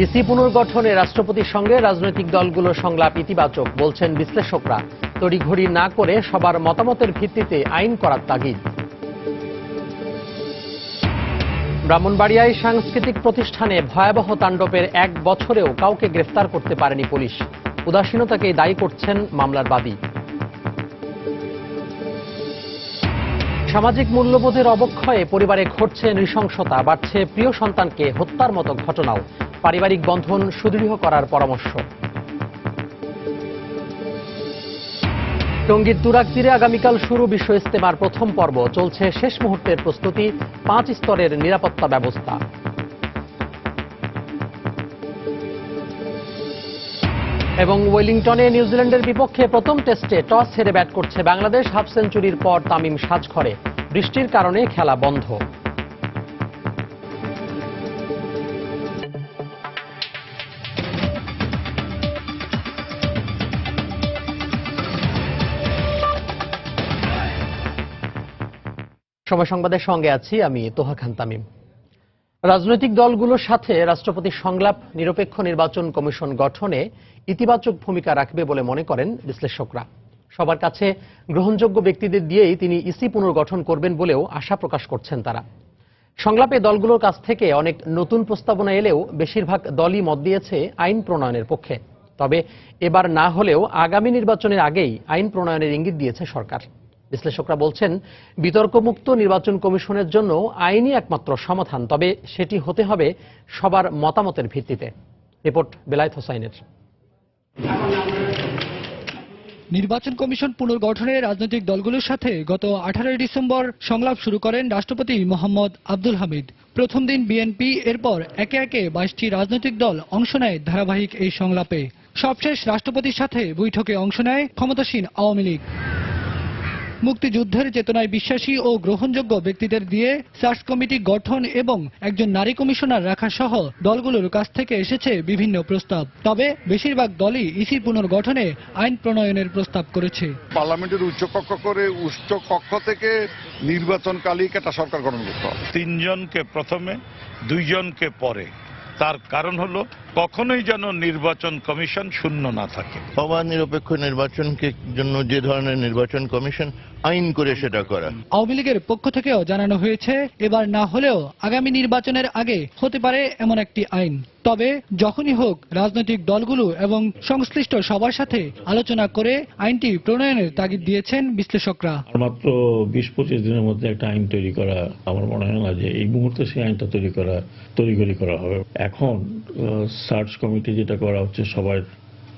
EC পুনর্গঠনে রাষ্ট্রপতির সঙ্গে রাজনৈতিক দলগুলোর সংলাপ ইতিবাচক বলছেন বিশ্লেষকরা। তড়িঘড়ি না করে সবার মতামতের ভিত্তিতে আইন করার তাগিদ। ব্রাহ্মণবাড়িয়ায় সাংস্কৃতিক প্রতিষ্ঠানে ভয়াবহ তাণ্ডবের 1 বছরেও কাউকে গ্রেফতার করতে পারেনি পুলিশ। উদাসীনতাকেই দায়ী করছেন মামলার বাদী। সামাজিক মূল্যবোধের অবক্ষয়ে পরিবারে ঘটছে নৃশংসতা, বাড়ছে প্রিয় সন্তানকে হত্যার মতো ঘটনাও। পারিবারিক বন্ধন সুদৃঢ় করার পরামর্শ। টঙ্গীর তুরাগ তীরে আগামীকাল শুরু বিশ্ব ইজতেমার প্রথম পর্ব। চলছে শেষ মুহূর্তের প্রস্তুতি, 5 স্তরের নিরাপত্তা ব্যবস্থা। এবং ওয়েলিংটনে নিউজিল্যান্ডের বিপক্ষে প্রথম টেস্টে টস হেরে ব্যাট করছে বাংলাদেশ। হাফ সেঞ্চুরির পর তামিম সাজঘরে, বৃষ্টির কারণে খেলা বন্ধ। সময় সংবাদের সঙ্গে আছি আমি তোহা খান তামিম। রাজনৈতিক দলগুলোর সাথে রাষ্ট্রপতির সংলাপ নিরপেক্ষ নির্বাচন কমিশন গঠনে ইতিবাচক ভূমিকা রাখবে বলে মনে করেন বিশ্লেষকরা। সবার কাছে গ্রহণযোগ্য ব্যক্তিদের দিয়েই তিনি ইসি পুনর্গঠন করবেন বলেও আশা প্রকাশ করছেন তারা। সংলাপে দলগুলোর কাছ থেকে অনেক নতুন প্রস্তাবনা এলেও বেশিরভাগ দলই মত দিয়েছে আইন প্রণয়নের পক্ষে। তবে এবার না হলেও আগামী নির্বাচনের আগেই আইন প্রণয়নের ইঙ্গিত দিয়েছে সরকার। বিশ্লেষকরা বলছেন, বিতর্কমুক্ত নির্বাচন কমিশনের জন্য আইনই একমাত্র সমাধান, তবে সেটি হতে হবে সবার মতামতের ভিত্তিতে। রিপোর্ট বেলায়েত হোসাইনের। নির্বাচন কমিশন পুনর্গঠনে রাজনৈতিক দলগুলোর সাথে গত 18 ডিসেম্বর সংলাপ শুরু করেন রাষ্ট্রপতি মোহাম্মদ আব্দুল হামিদ। প্রথম দিন বিএনপি, এরপর একে একে 22টি রাজনৈতিক দল অংশ নেয় ধারাবাহিক এই সংলাপে। সবশেষ রাষ্ট্রপতির সাথে বৈঠকে অংশ নেয় ক্ষমতাসীন আওয়ামী লীগ। মুক্তিযুদ্ধের চেতনায় বিশ্বাসী ও গ্রহণযোগ্য ব্যক্তিদের দিয়ে সার্চ কমিটি গঠন এবং একজন নারী কমিশনার রাখা সহ দলগুলোর কাছ থেকে এসেছে বিভিন্ন প্রস্তাব। তবে বেশিরভাগ দলই ইসি পুনর্গঠনে আইন প্রণয়নের প্রস্তাব করেছে। পার্লামেন্টের উচ্চ কক্ষ থেকে নির্বাচনকালীন একটা সরকার গঠন করতে হবে। 3 জনকে প্রথমে, 2 জনকে পরে। তার কারণ হলো কখনোই যেন নির্বাচন কমিশন শূন্য না থাকে। অবাধ নিরপেক্ষ নির্বাচনকে জন্য যে ধরনের নির্বাচন কমিশন আইন করে সেটা করা। আওয়ামী লীগের পক্ষ থেকেও জানানো হয়েছে, এবার না হলেও আগামী নির্বাচনের আগে হতে পারে এমন একটি আইন। তবে যখনই হোক রাজনৈতিক দলগুলো এবং সংশ্লিষ্ট সবার সাথে আলোচনা করে আইনটি প্রণয়নের তাগিদ দিয়েছেন বিশ্লেষকরা। মাত্র 20-25 দিনের মধ্যে একটা আইন তৈরি করা আমার মনে হয় না যে এই মুহূর্তে সেই আইনটা তৈরি করা হবে। এখন সার্চ কমিটি যেটা করা হচ্ছে সবার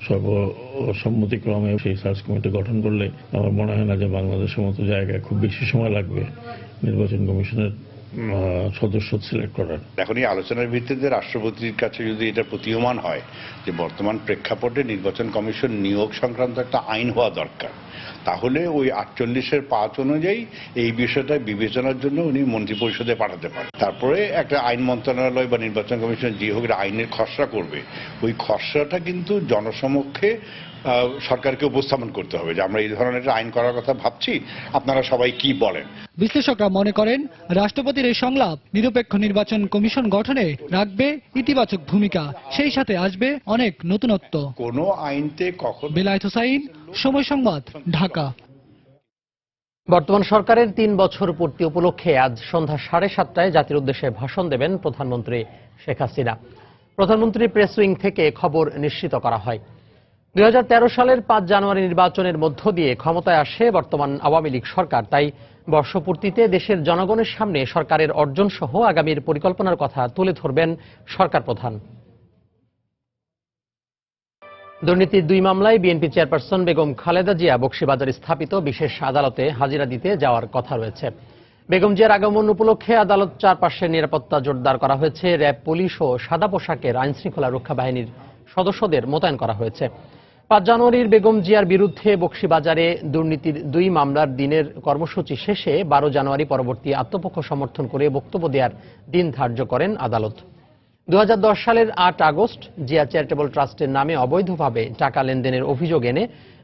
সর্বসম্মতিক্রমে সেই সার্চ কমিটি গঠন করলে আমার মনে হয় না যে বাংলাদেশের মতো জায়গায় খুব বেশি সময় লাগবে নির্বাচন কমিশনের সদস্য সিলেক্ট করার। এখন এই আলোচনার ভিত্তিতে রাষ্ট্রপতির কাছে যদি এটা প্রতীয়মান হয় যে বর্তমান প্রেক্ষাপটে নির্বাচন কমিশন নিয়োগ সংক্রান্ত একটা আইন হওয়া দরকার, তাহলে ওই 48-এর 5 অনুযায়ী এই বিষয়টা বিবেচনার জন্য উনি মন্ত্রিপরিষদে পাঠাতে পারেন। তারপরে একটা আইন মন্ত্রণালয় বা নির্বাচন কমিশন যে হোক আইনের খসড়া করবে, ওই খসড়াটা কিন্তু জনসমক্ষে সরকারকে উপস্থাপন করতে হবে যে আমরা এই ধরনের আইন করার কথা ভাবছি, আপনারা সবাই কি বলেন। বিশ্লেষকরা মনে করেন, রাষ্ট্রপতির এই সংলাপ নিরপেক্ষ নির্বাচন কমিশন গঠনে রাখবে ইতিবাচক ভূমিকা, সেই সাথে আসবে অনেক নতুনত্ব। কোন আইনতে কখন। বেলায়েত হোসাইন, সময় সংবাদ, ঢাকা। বর্তমান সরকারের 3 বছর পূর্তি উপলক্ষে আজ সন্ধ্যা 7:30টায় জাতির উদ্দেশ্যে ভাষণ দেবেন প্রধানমন্ত্রী শেখ হাসিনা। প্রধানমন্ত্রী প্রেস উইং থেকে খবর নিশ্চিত করা হয়। 2013 সালের 5 জানুয়ারি নির্বাচনের মধ্য দিয়ে ক্ষমতায় আসে বর্তমান আওয়ামী লীগ সরকার। তাই বর্ষপূর্তিতে দেশের জনগণের সামনে সরকারের অর্জন সহ আগামীর পরিকল্পনার কথা তুলে ধরবেন সরকার প্রধান। দুর্নীতির 2 মামলায় বিএনপি চেয়ারপারসন বেগম খালেদা জিয়া বকশীবাজার স্থাপিত বিশেষ আদালতে হাজিরা দিতে যাওয়ার কথা রয়েছে। বেগম জিয়ার আগমন উপলক্ষে আদালত চারপাশের নিরাপত্তা জোরদার করা হয়েছে। র্যাব, পুলিশ ও সাদা পোশাকের আইনশৃঙ্খলা রক্ষা বাহিনীর সদস্যদের মোতায়েন করা হয়েছে। 5 জানুয়ারির বেগম জিয়ার বিরুদ্ধে বকশীবাজারে দুর্নীতির 2 মামলার দিনের কর্মসূচি শেষে 12 জানুয়ারি পরবর্তী আত্মপক্ষ সমর্থন করে বক্তব্য দেওয়ার দিন ধার্য করেন আদালত। 2010 সালের 8 আগস্ট জিয়া চ্যারিটেবল ট্রাস্টের নামে অবৈধভাবে টাকা লেনদেনের অভিযোগ এনে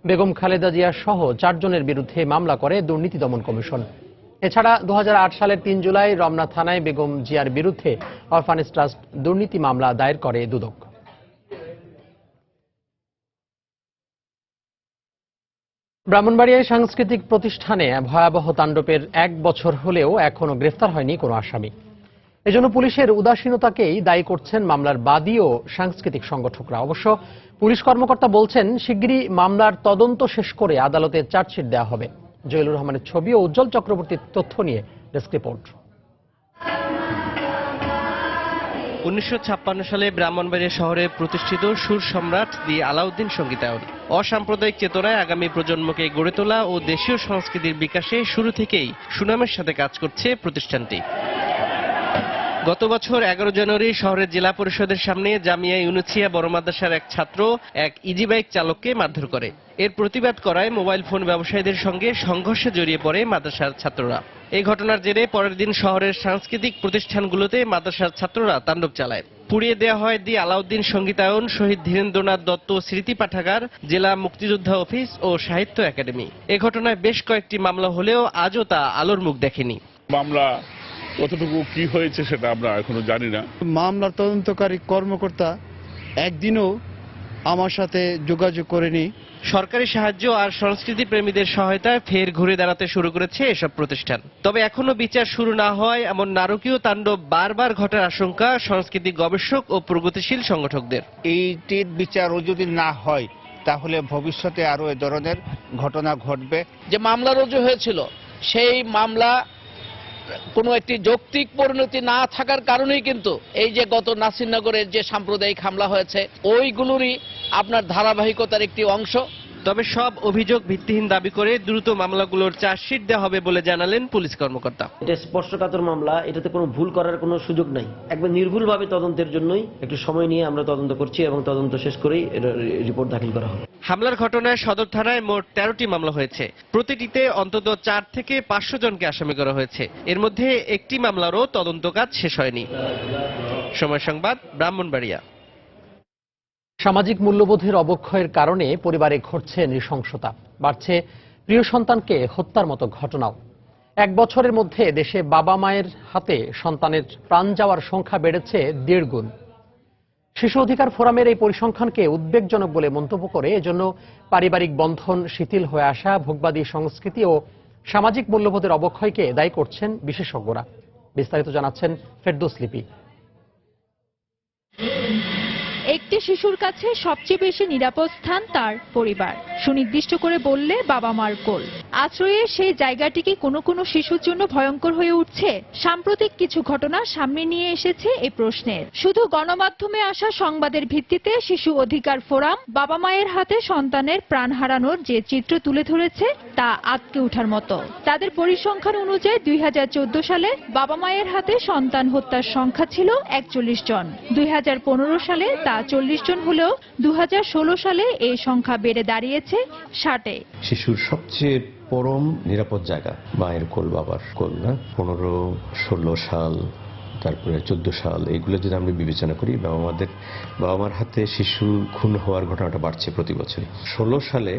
বেগম খালেদা জিয়া সহ 4 জনের বিরুদ্ধে মামলা করে দুর্নীতি দমন কমিশন। এছাড়া 2008 সালের 3 জুলাই রমনা থানায় বেগম জিয়ার বিরুদ্ধে অরফানেজ ট্রাস্ট দুর্নীতি মামলা দায়ের করে দুদক। ব্রাহ্মণবাড়িয়ায় সাংস্কৃতিক প্রতিষ্ঠানে ভয়াবহ তাণ্ডবের 1 বছর হলেও এখনো গ্রেফতার হয়নি কোনো আসামি। এজন্য পুলিশের উদাসীনতাকেই দায়ী করছেন মামলার বাদী ও সাংস্কৃতিক সংগঠকরা। অবশ্য পুলিশ কর্মকর্তা বলছেন, শিগগিরই মামলার তদন্ত শেষ করে আদালতে চার্জশিট দেওয়া হবে। জহিলুর রহমানের ছবি ও উজ্জ্বল চক্রবর্তীর তথ্য নিয়ে ডেস্ক রিপোর্ট। 1956 সালে ব্রাহ্মণবাড়িয়া শহরে প্রতিষ্ঠিত সুর সম্রাট দি আলাউদ্দিন সঙ্গীতায়ন অসাম্প্রদায়িক চেতনায় আগামী প্রজন্মকে গড়ে তোলা ও দেশীয় সংস্কৃতির বিকাশে শুরু থেকেই সুনামের সাথে কাজ করছে প্রতিষ্ঠানটি। গত বছর 11 জানুয়ারি শহরের জেলা পরিষদের সামনে জামিয়া ইউনুসিয়া বড় মাদ্রাসার এক ছাত্র এক ইজি বাইক চালককে মারধর করে। এর প্রতিবাদ করায় মোবাইল ফোন ব্যবসায়ীদের সঙ্গে সংঘর্ষে জড়িয়ে পড়ে মাদ্রাসার ছাত্ররা। এই ঘটনার জেরে পরের দিন শহরের সাংস্কৃতিক প্রতিষ্ঠানগুলোতে মাদ্রাসার ছাত্ররা তাণ্ডব চালায়। পুড়িয়ে দেওয়া হয় দি আলাউদ্দিন সঙ্গীতায়ন, শহীদ ধীরেন্দ্রনাথ দত্ত স্মৃতি পাঠাগার, জেলা মুক্তিযোদ্ধা অফিস ও সাহিত্য একাডেমি। এ ঘটনায় বেশ কয়েকটি মামলা হলেও আজও তা আলোর মুখ দেখেনি। মামলা কতটুকু কি হয়েছে সেটা আমরা এখনো জানি না। মামলার তদন্তকারী কর্মকর্তা একদিনও আমার সাথে যোগাযোগ করেনি। সরকারি সাহায্য আর সংস্কৃতি প্রেমীদের সহায়তায় ফের ঘুরে দাঁড়াতে শুরু করেছে এসব প্রতিষ্ঠান। তবে এখনো বিচার শুরু না হয় এমন নারকীয় তাণ্ডব বারবার ঘটার আশঙ্কা সংস্কৃতি গবেষক ও প্রগতিশীল সংগঠকদের। এইটির বিচারও যদি না হয় তাহলে ভবিষ্যতে আরো এ ধরনের ঘটনা ঘটবে। যে মামলা রুজু হয়েছিল সেই মামলা কোনো একটি যৌক্তিক পরিণতি না থাকার কারণেই কিন্তু এই যে গত নাসিরনগরের যে সাম্প্রদায়িক হামলা হয়েছে ওইগুলোরই আপনার ধারাবাহিকতার একটি অংশ। তবে সব অভিযোগ ভিত্তিহীন দাবি করে দ্রুত মামলাগুলোর চার্জশিট দেওয়া হবে বলে জানালেন পুলিশ কর্মকর্তা। এটা স্পষ্টকাতর মামলা, এটাতে কোনো ভুল করার কোনো সুযোগ নাই। একবার নির্ভুলভাবে তদন্তের জন্যই একটু সময় নিয়ে আমরা তদন্ত করছি এবং তদন্ত শেষ করেই রিপোর্ট দাখিল করা হবে। হামলার ঘটনায় সদর থানায় মোট 13টি মামলা হয়েছে। প্রতিটিতে অন্তত 4 থেকে 500 জনকে আসামি করা হয়েছে। এর মধ্যে একটি মামলারও তদন্ত কাজ শেষ হয়নি। সময় সংবাদ, ব্রাহ্মণবাড়িয়া। সামাজিক মূল্যবোধের অবক্ষয়ের কারণে পরিবারে ঘটছে নৃশংসতা, বাড়ছে প্রিয় সন্তানকে হত্যার মতো ঘটনাও। 1 বছরের মধ্যে দেশে বাবা মায়ের হাতে সন্তানের প্রাণ যাওয়ার সংখ্যা বেড়েছে 1.5 গুণ। শিশু অধিকার ফোরামের এই পরিসংখ্যানকে উদ্বেগজনক বলে মন্তব্য করে এজন্য পারিবারিক বন্ধন শিথিল হয়ে আসা, ভোগবাদী সংস্কৃতি ও সামাজিক মূল্যবোধের অবক্ষয়কে দায়ী করছেন বিশেষজ্ঞরা। বিস্তারিত জানাচ্ছেন ফেরদৌস লিপি। একটি শিশুর কাছে সবচেয়ে বেশি নিরাপদ স্থান তার পরিবার, সুনির্দিষ্ট করে বললে বাবা মার কোল। আশ্রয়ের সেই জায়গাটিকে কোনো কোনো শিশুর জন্য ভয়ঙ্কর হয়ে উঠছে। সাম্প্রতিক কিছু ঘটনা সামনে নিয়ে এসেছে এই প্রশ্নের। শুধু গণমাধ্যমে আসা সংবাদের ভিত্তিতে শিশু অধিকার ফোরাম বাবা মায়ের হাতে সন্তানের প্রাণ হারানোর যে চিত্র তুলে ধরেছে তা আঁতকে ওঠার মতো। তাদের পরিসংখ্যান অনুযায়ী 2014 সালে বাবা মায়ের হাতে সন্তান হত্যার সংখ্যা ছিল 41 জন। 2015 সালে তা 40 জন হলেও 2016 সালে এই সংখ্যা বেড়ে দাঁড়িয়েছে 60-এ। শিশুর সবচেয়ে পরম নিরাপদ জায়গা মায়ের কোল, বাবার কোল না। 15-16 সাল, তারপরে 14 সাল, এগুলো যদি আমরা বিবেচনা করি, বাবা মার হাতে শিশু খুন হওয়ার ঘটনাটা বাড়ছে প্রতি বছরই। 16 সালে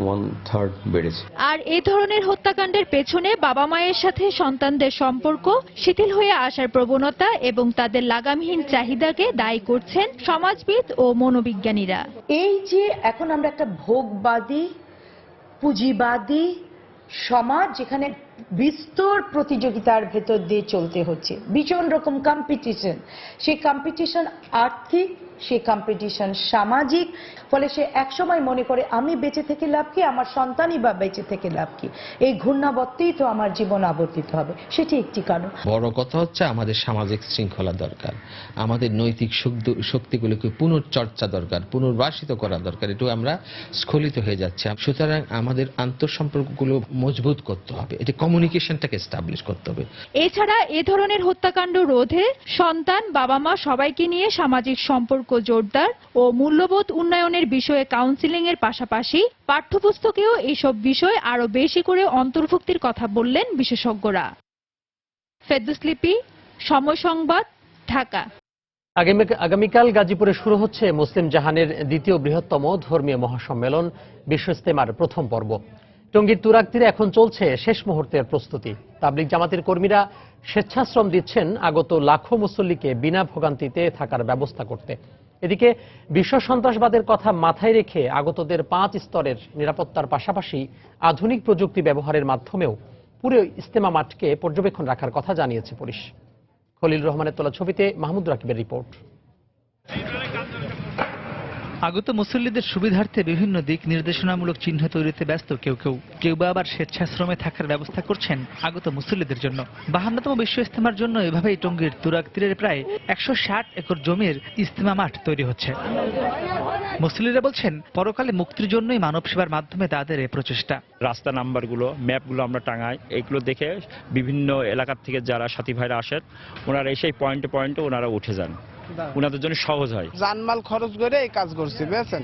1/3 বেড়েছে। আর এই ধরনের হত্যাকাণ্ডের পেছনে বাবা মায়ের সাথে সন্তানদের সম্পর্ক শিথিল হয়ে আসার প্রবণতা এবং তাদের লাগামহীন চাহিদাকে দায়ী করছেন সমাজবিদ ও মনোবিজ্ঞানীরা। এই যে এখন আমরা একটা ভোগবাদী পুঁজিবাদী সমাজ, যেখানে বিস্তর প্রতিযোগিতার ভেতর দিয়ে চলতে হচ্ছে, ভীষণ রকম কম্পিটিশন, সেই কম্পিটিশন আর্থিক, সেই কম্পিটিশন সামাজিক। ফলে সে একসময় মনে করে আমি বেঁচে থেকে লাভ কি, আমার সন্তানই বা বেঁচে থেকে লাভ কি, এই ঘূর্ণাবর্তেই তো আমার জীবন আবর্তিত হবে। সেটি একটি কারণ। বড় কথা হচ্ছে আমাদের সামাজিক শৃঙ্খলা দরকার, আমাদের নৈতিক শক্তিগুলোকে পুনর্চর্চা দরকার, পুনর্বাসিত করা দরকার। এটু আমরা স্খলিত হয়ে যাচ্ছে। সুতরাং আমাদের আন্তঃসম্পর্কগুলো মজবুত করতে হবে, এটা কমিউনিকেশনটাকে এস্টাবলিশ করতে হবে। এছাড়া এ ধরনের হত্যাকাণ্ড রোধে সন্তান, বাবা মা সবাইকে নিয়ে সামাজিক সম্পর্ক জোরদার ও মূল্যবোধ উন্নয়নের বিষয়ে কাউন্সিলিং এর পাশাপাশি পাঠ্যপুস্তকেও এইসব বিষয় আরো বেশি করে অন্তর্ভুক্তির কথা বললেন বিশেষজ্ঞরা। ফেরদৌস লিপি, সময় সংবাদ, ঢাকা। আগামীকাল গাজীপুরে শুরু হচ্ছে মুসলিম জাহানের দ্বিতীয় বৃহত্তম ধর্মীয় মহাসম্মেলন বিশ্ব ইজতেমার প্রথম পর্ব। টঙ্গীর তুরাগ তীরে এখন চলছে শেষ মুহূর্তের প্রস্তুতি। তাবলিগ জামাতের কর্মীরা স্বেচ্ছাশ্রম দিচ্ছেন আগত লাখো মুসল্লিকে বিনা ভোগান্তিতে থাকার ব্যবস্থা করতে। এদিকে বিশ্ব সন্ত্রাসবাদের কথা মাথায় রেখে আগতদের 5 স্তরের নিরাপত্তার পাশাপাশি আধুনিক প্রযুক্তি ব্যবহারের মাধ্যমেও পুরো ইজতেমা মাঠকে পর্যবেক্ষণ রাখার কথা জানিয়েছে পুলিশ। খলিল রহমানের তোলা ছবিতে মাহমুদ রাকিবের রিপোর্ট। আগত মুসল্লিদের সুবিধার্থে বিভিন্ন দিক নির্দেশনামূলক চিহ্ন তৈরিতে ব্যস্ত কেউ বা আবার স্বেচ্ছাশ্রমে থাকার ব্যবস্থা করছেন আগত মুসল্লিদের জন্য। 52তম বিশ্ব ইজতেমার জন্য এভাবেই টঙ্গীর তুরাগ তীরের প্রায় 160 একর জমির ইজতেমা মাঠ তৈরি হচ্ছে। মুসল্লিরা বলছেন পরকালে মুক্তির জন্যই মানব সেবার মাধ্যমে তাদের এই প্রচেষ্টা। রাস্তা নাম্বারগুলো, ম্যাপগুলো আমরা টাঙাই, এগুলো দেখে বিভিন্ন এলাকার থেকে যারা সাথী ভাইরা আসেন ওনারা সেই পয়েন্টে পয়েন্টে ওনারা উঠে যান, ওনাদের জন্য সহজ হয়। জানমাল খরচ করে এই কাজ করছি, বুঝেছেন,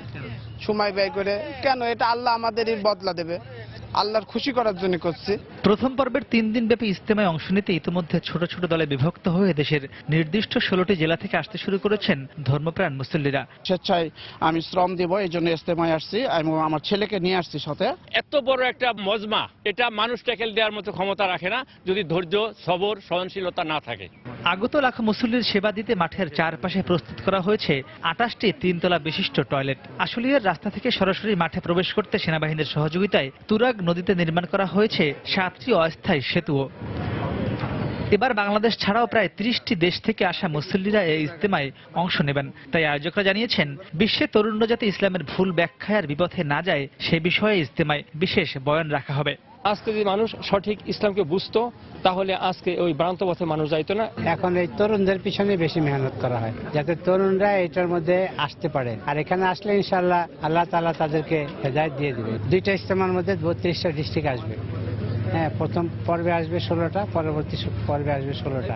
সময় ব্যয় করে। কেন? এটা আল্লাহ আমাদেরই বদলা দেবে, আল্লাহর খুশি করার জন্য করছি। প্রথম পর্বের 3 দিন ব্যাপী ইজতেমায় অংশ নিতে ইতিমধ্যে ছোট ছোট দলে বিভক্ত হয়ে দেশের নির্দিষ্ট 16টি জেলা থেকে আসতে শুরু করেছেন ধর্মপ্রাণ মুসল্লিরা। স্বেচ্ছায় আমি শ্রম দেব, এই জন্য ইজতেমায় আসছি এবং আমার ছেলেকে নিয়ে আসছি সাথে। এত বড় একটা মজমা, এটা মানুষ ট্যাকেল দেওয়ার মতো ক্ষমতা রাখে না যদি ধৈর্য, সবর, সহনশীলতা না থাকে। আগত লাখো মুসল্লির সেবা দিতে মাঠের চারপাশে প্রস্তুত করা হয়েছে 28টি 3 তলা বিশিষ্ট টয়লেট। আশুলিয়ার রাস্তা থেকে সরাসরি মাঠে প্রবেশ করতে সেনাবাহিনীর সহযোগিতায় তুরাগ নদীতে নির্মাণ করা হয়েছে 7টি অস্থায়ী সেতুও। এবার বাংলাদেশ ছাড়াও প্রায় 30টি দেশ থেকে আসা মুসল্লিরা এই ইজতেমায় অংশ নেবেন। তাই আয়োজকরা জানিয়েছেন বিশ্বে তরুণরা যাতে ইসলামের ভুল ব্যাখ্যায় আর বিপথে না যায় সে বিষয়ে ইজতেমায় বিশেষ বয়ান রাখা হবে। আজকে যদি মানুষ সঠিক ইসলামকে বুঝতো তাহলে আজকে ওই ভ্রান্ত পথে মানুষ যাইতো না। এখন এই তরুণদের পিছনে বেশি মেহনত করা হয় যাতে তরুণরা এটার মধ্যে আসতে পারে, আর এখানে আসলে ইনশাআল্লাহ আল্লাহ তাআলা তাদেরকে হেদায়েত দিয়ে দিবে। 2টা ইজতেমার মধ্যে 32টা ডিস্ট্রিক্ট আসবে। হ্যাঁ, প্রথম পর্বে আসবে 16টা, পরবর্তী পর্বে আসবে 16টা।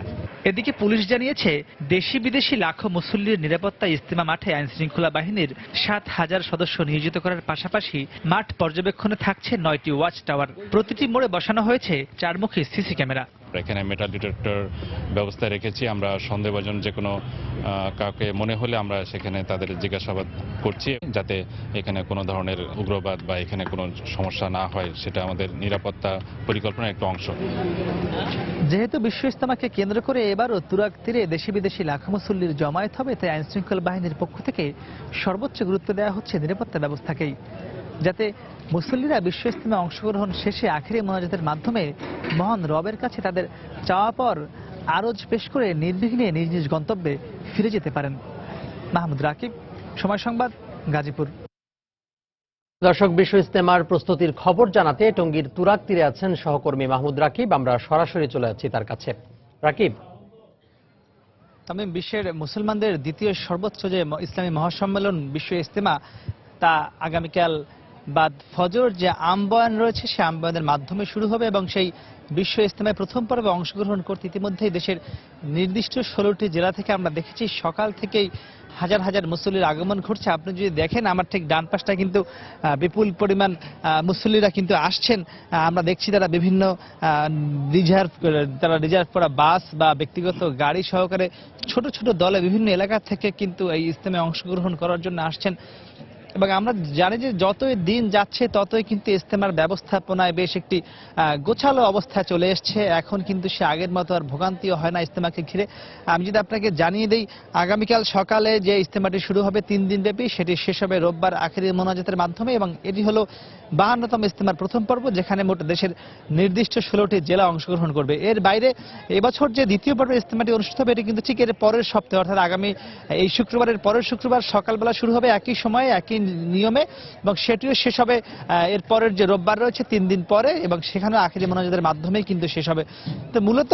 এদিকে পুলিশ জানিয়েছে দেশি বিদেশি লাখো মুসল্লির নিরাপত্তা ইজতেমা মাঠে আইন শৃঙ্খলা বাহিনীর 7000 সদস্য নিয়োজিত করার পাশাপাশি মাঠ পর্যবেক্ষণে থাকছে 9টি ওয়াচ টাওয়ার। প্রতিটি মোড়ে বসানো হয়েছে 4মুখী সিসি ক্যামেরা। এখানে মেটাল ডিটেক্টর ব্যবস্থা রেখেছি। আমরা সন্দেহভাজন যে কোনো কাউকে মনে হলে আমরা সেখানে তাদের জিজ্ঞাসাবাদ করছি, যাতে এখানে কোনো ধরনের উগ্রবাদ বা এখানে কোনো সমস্যা না হয়, সেটা আমাদের নিরাপত্তা পরিকল্পনার একটা অংশ। যেহেতু বিশ্ব ইজতেমাকে কেন্দ্র করে এবারও তুরাগ তীরে দেশি বিদেশি লাখো মুসল্লির জমায়েত হবে, তাই আইন শৃঙ্খলা বাহিনীর পক্ষ থেকে সর্বোচ্চ গুরুত্ব দেওয়া হচ্ছে নিরাপত্তা ব্যবস্থাকেই, যাতে মুসল্লিরা বিশ্ব ইজতেমায় অংশগ্রহণ শেষে আখেরি মোনাজাতের মাধ্যমে মহান রবের কাছে তাদের চাওয়া পর আরজ পেশ করে নির্বিঘ্নে নিজ নিজ গন্তব্যে ফিরে যেতে পারেন। মাহমুদ রাকিব, সময় সংবাদ, গাজীপুর। দর্শক, বিশ্ব ইজতেমার প্রস্তুতির খবর জানাতে টঙ্গীর তুরাগ তীরে আছেন সহকর্মী মাহমুদ রাকিব। আমরা সরাসরি চলে যাচ্ছি তার কাছে। রাকিব, তামিম, বিশ্বের মুসলমানদের দ্বিতীয় সর্বোচ্চ যে ইসলামী মহাসম্মেলন বিশ্ব ইজতেমা, তা আগামীকাল বাদ ফজর যে আমবয়ান রয়েছে সে আমবয়ানের মাধ্যমে শুরু হবে এবং সেই বিশ্ব ইজতেমায় প্রথম পর্বে অংশগ্রহণ করতে ইতিমধ্যেই দেশের নির্দিষ্ট 16টি জেলা থেকে আমরা দেখেছি সকাল থেকেই হাজার হাজার মুসল্লির আগমন ঘটছে। আপনি যদি দেখেন আমার ঠিক ডান পাশটা কিন্তু বিপুল পরিমাণ মুসল্লিরা কিন্তু আসছেন। আমরা দেখছি তারা বিভিন্ন রিজার্ভ করা বাস বা ব্যক্তিগত গাড়ি সহকারে ছোট ছোট দলে বিভিন্ন এলাকা থেকে কিন্তু এই ইজতেমায় অংশগ্রহণ করার জন্য আসছেন। এবং আমরা জানি যে যতই দিন যাচ্ছে ততই কিন্তু ইজতেমার ব্যবস্থাপনায় বেশ একটি গোছালো অবস্থায় চলে এসছে। এখন কিন্তু সে আগের মতো আর ভোগান্তিও হয় না ইজতেমাকে ঘিরে। আমি যদি আপনাকে জানিয়ে দিই, আগামীকাল সকালে যে ইজতেমাটি শুরু হবে 3 দিন ব্যাপী, সেটি শেষ হবে রোববার আখেরি মোনাজাতের মাধ্যমে এবং এটি হলো 52তম ইজতেমার প্রথম পর্ব, যেখানে মোট দেশের নির্দিষ্ট 16টি জেলা অংশগ্রহণ করবে। এর বাইরে এবছর যে দ্বিতীয় পর্বের ইজতেমাটি অনুষ্ঠিত হবে এটি কিন্তু ঠিক এর পরের সপ্তাহে, অর্থাৎ আগামী এই শুক্রবারের পরের শুক্রবার সকালবেলা শুরু হবে একই সময়ে একই নিয়মে এবং সেটিও শেষ হবে এর পরের যে রোববার রয়েছে 3 দিন পরে এবং সেখানেও আখেরি মোনাজাতের মাধ্যমেই কিন্তু শেষ হবে। তো মূলত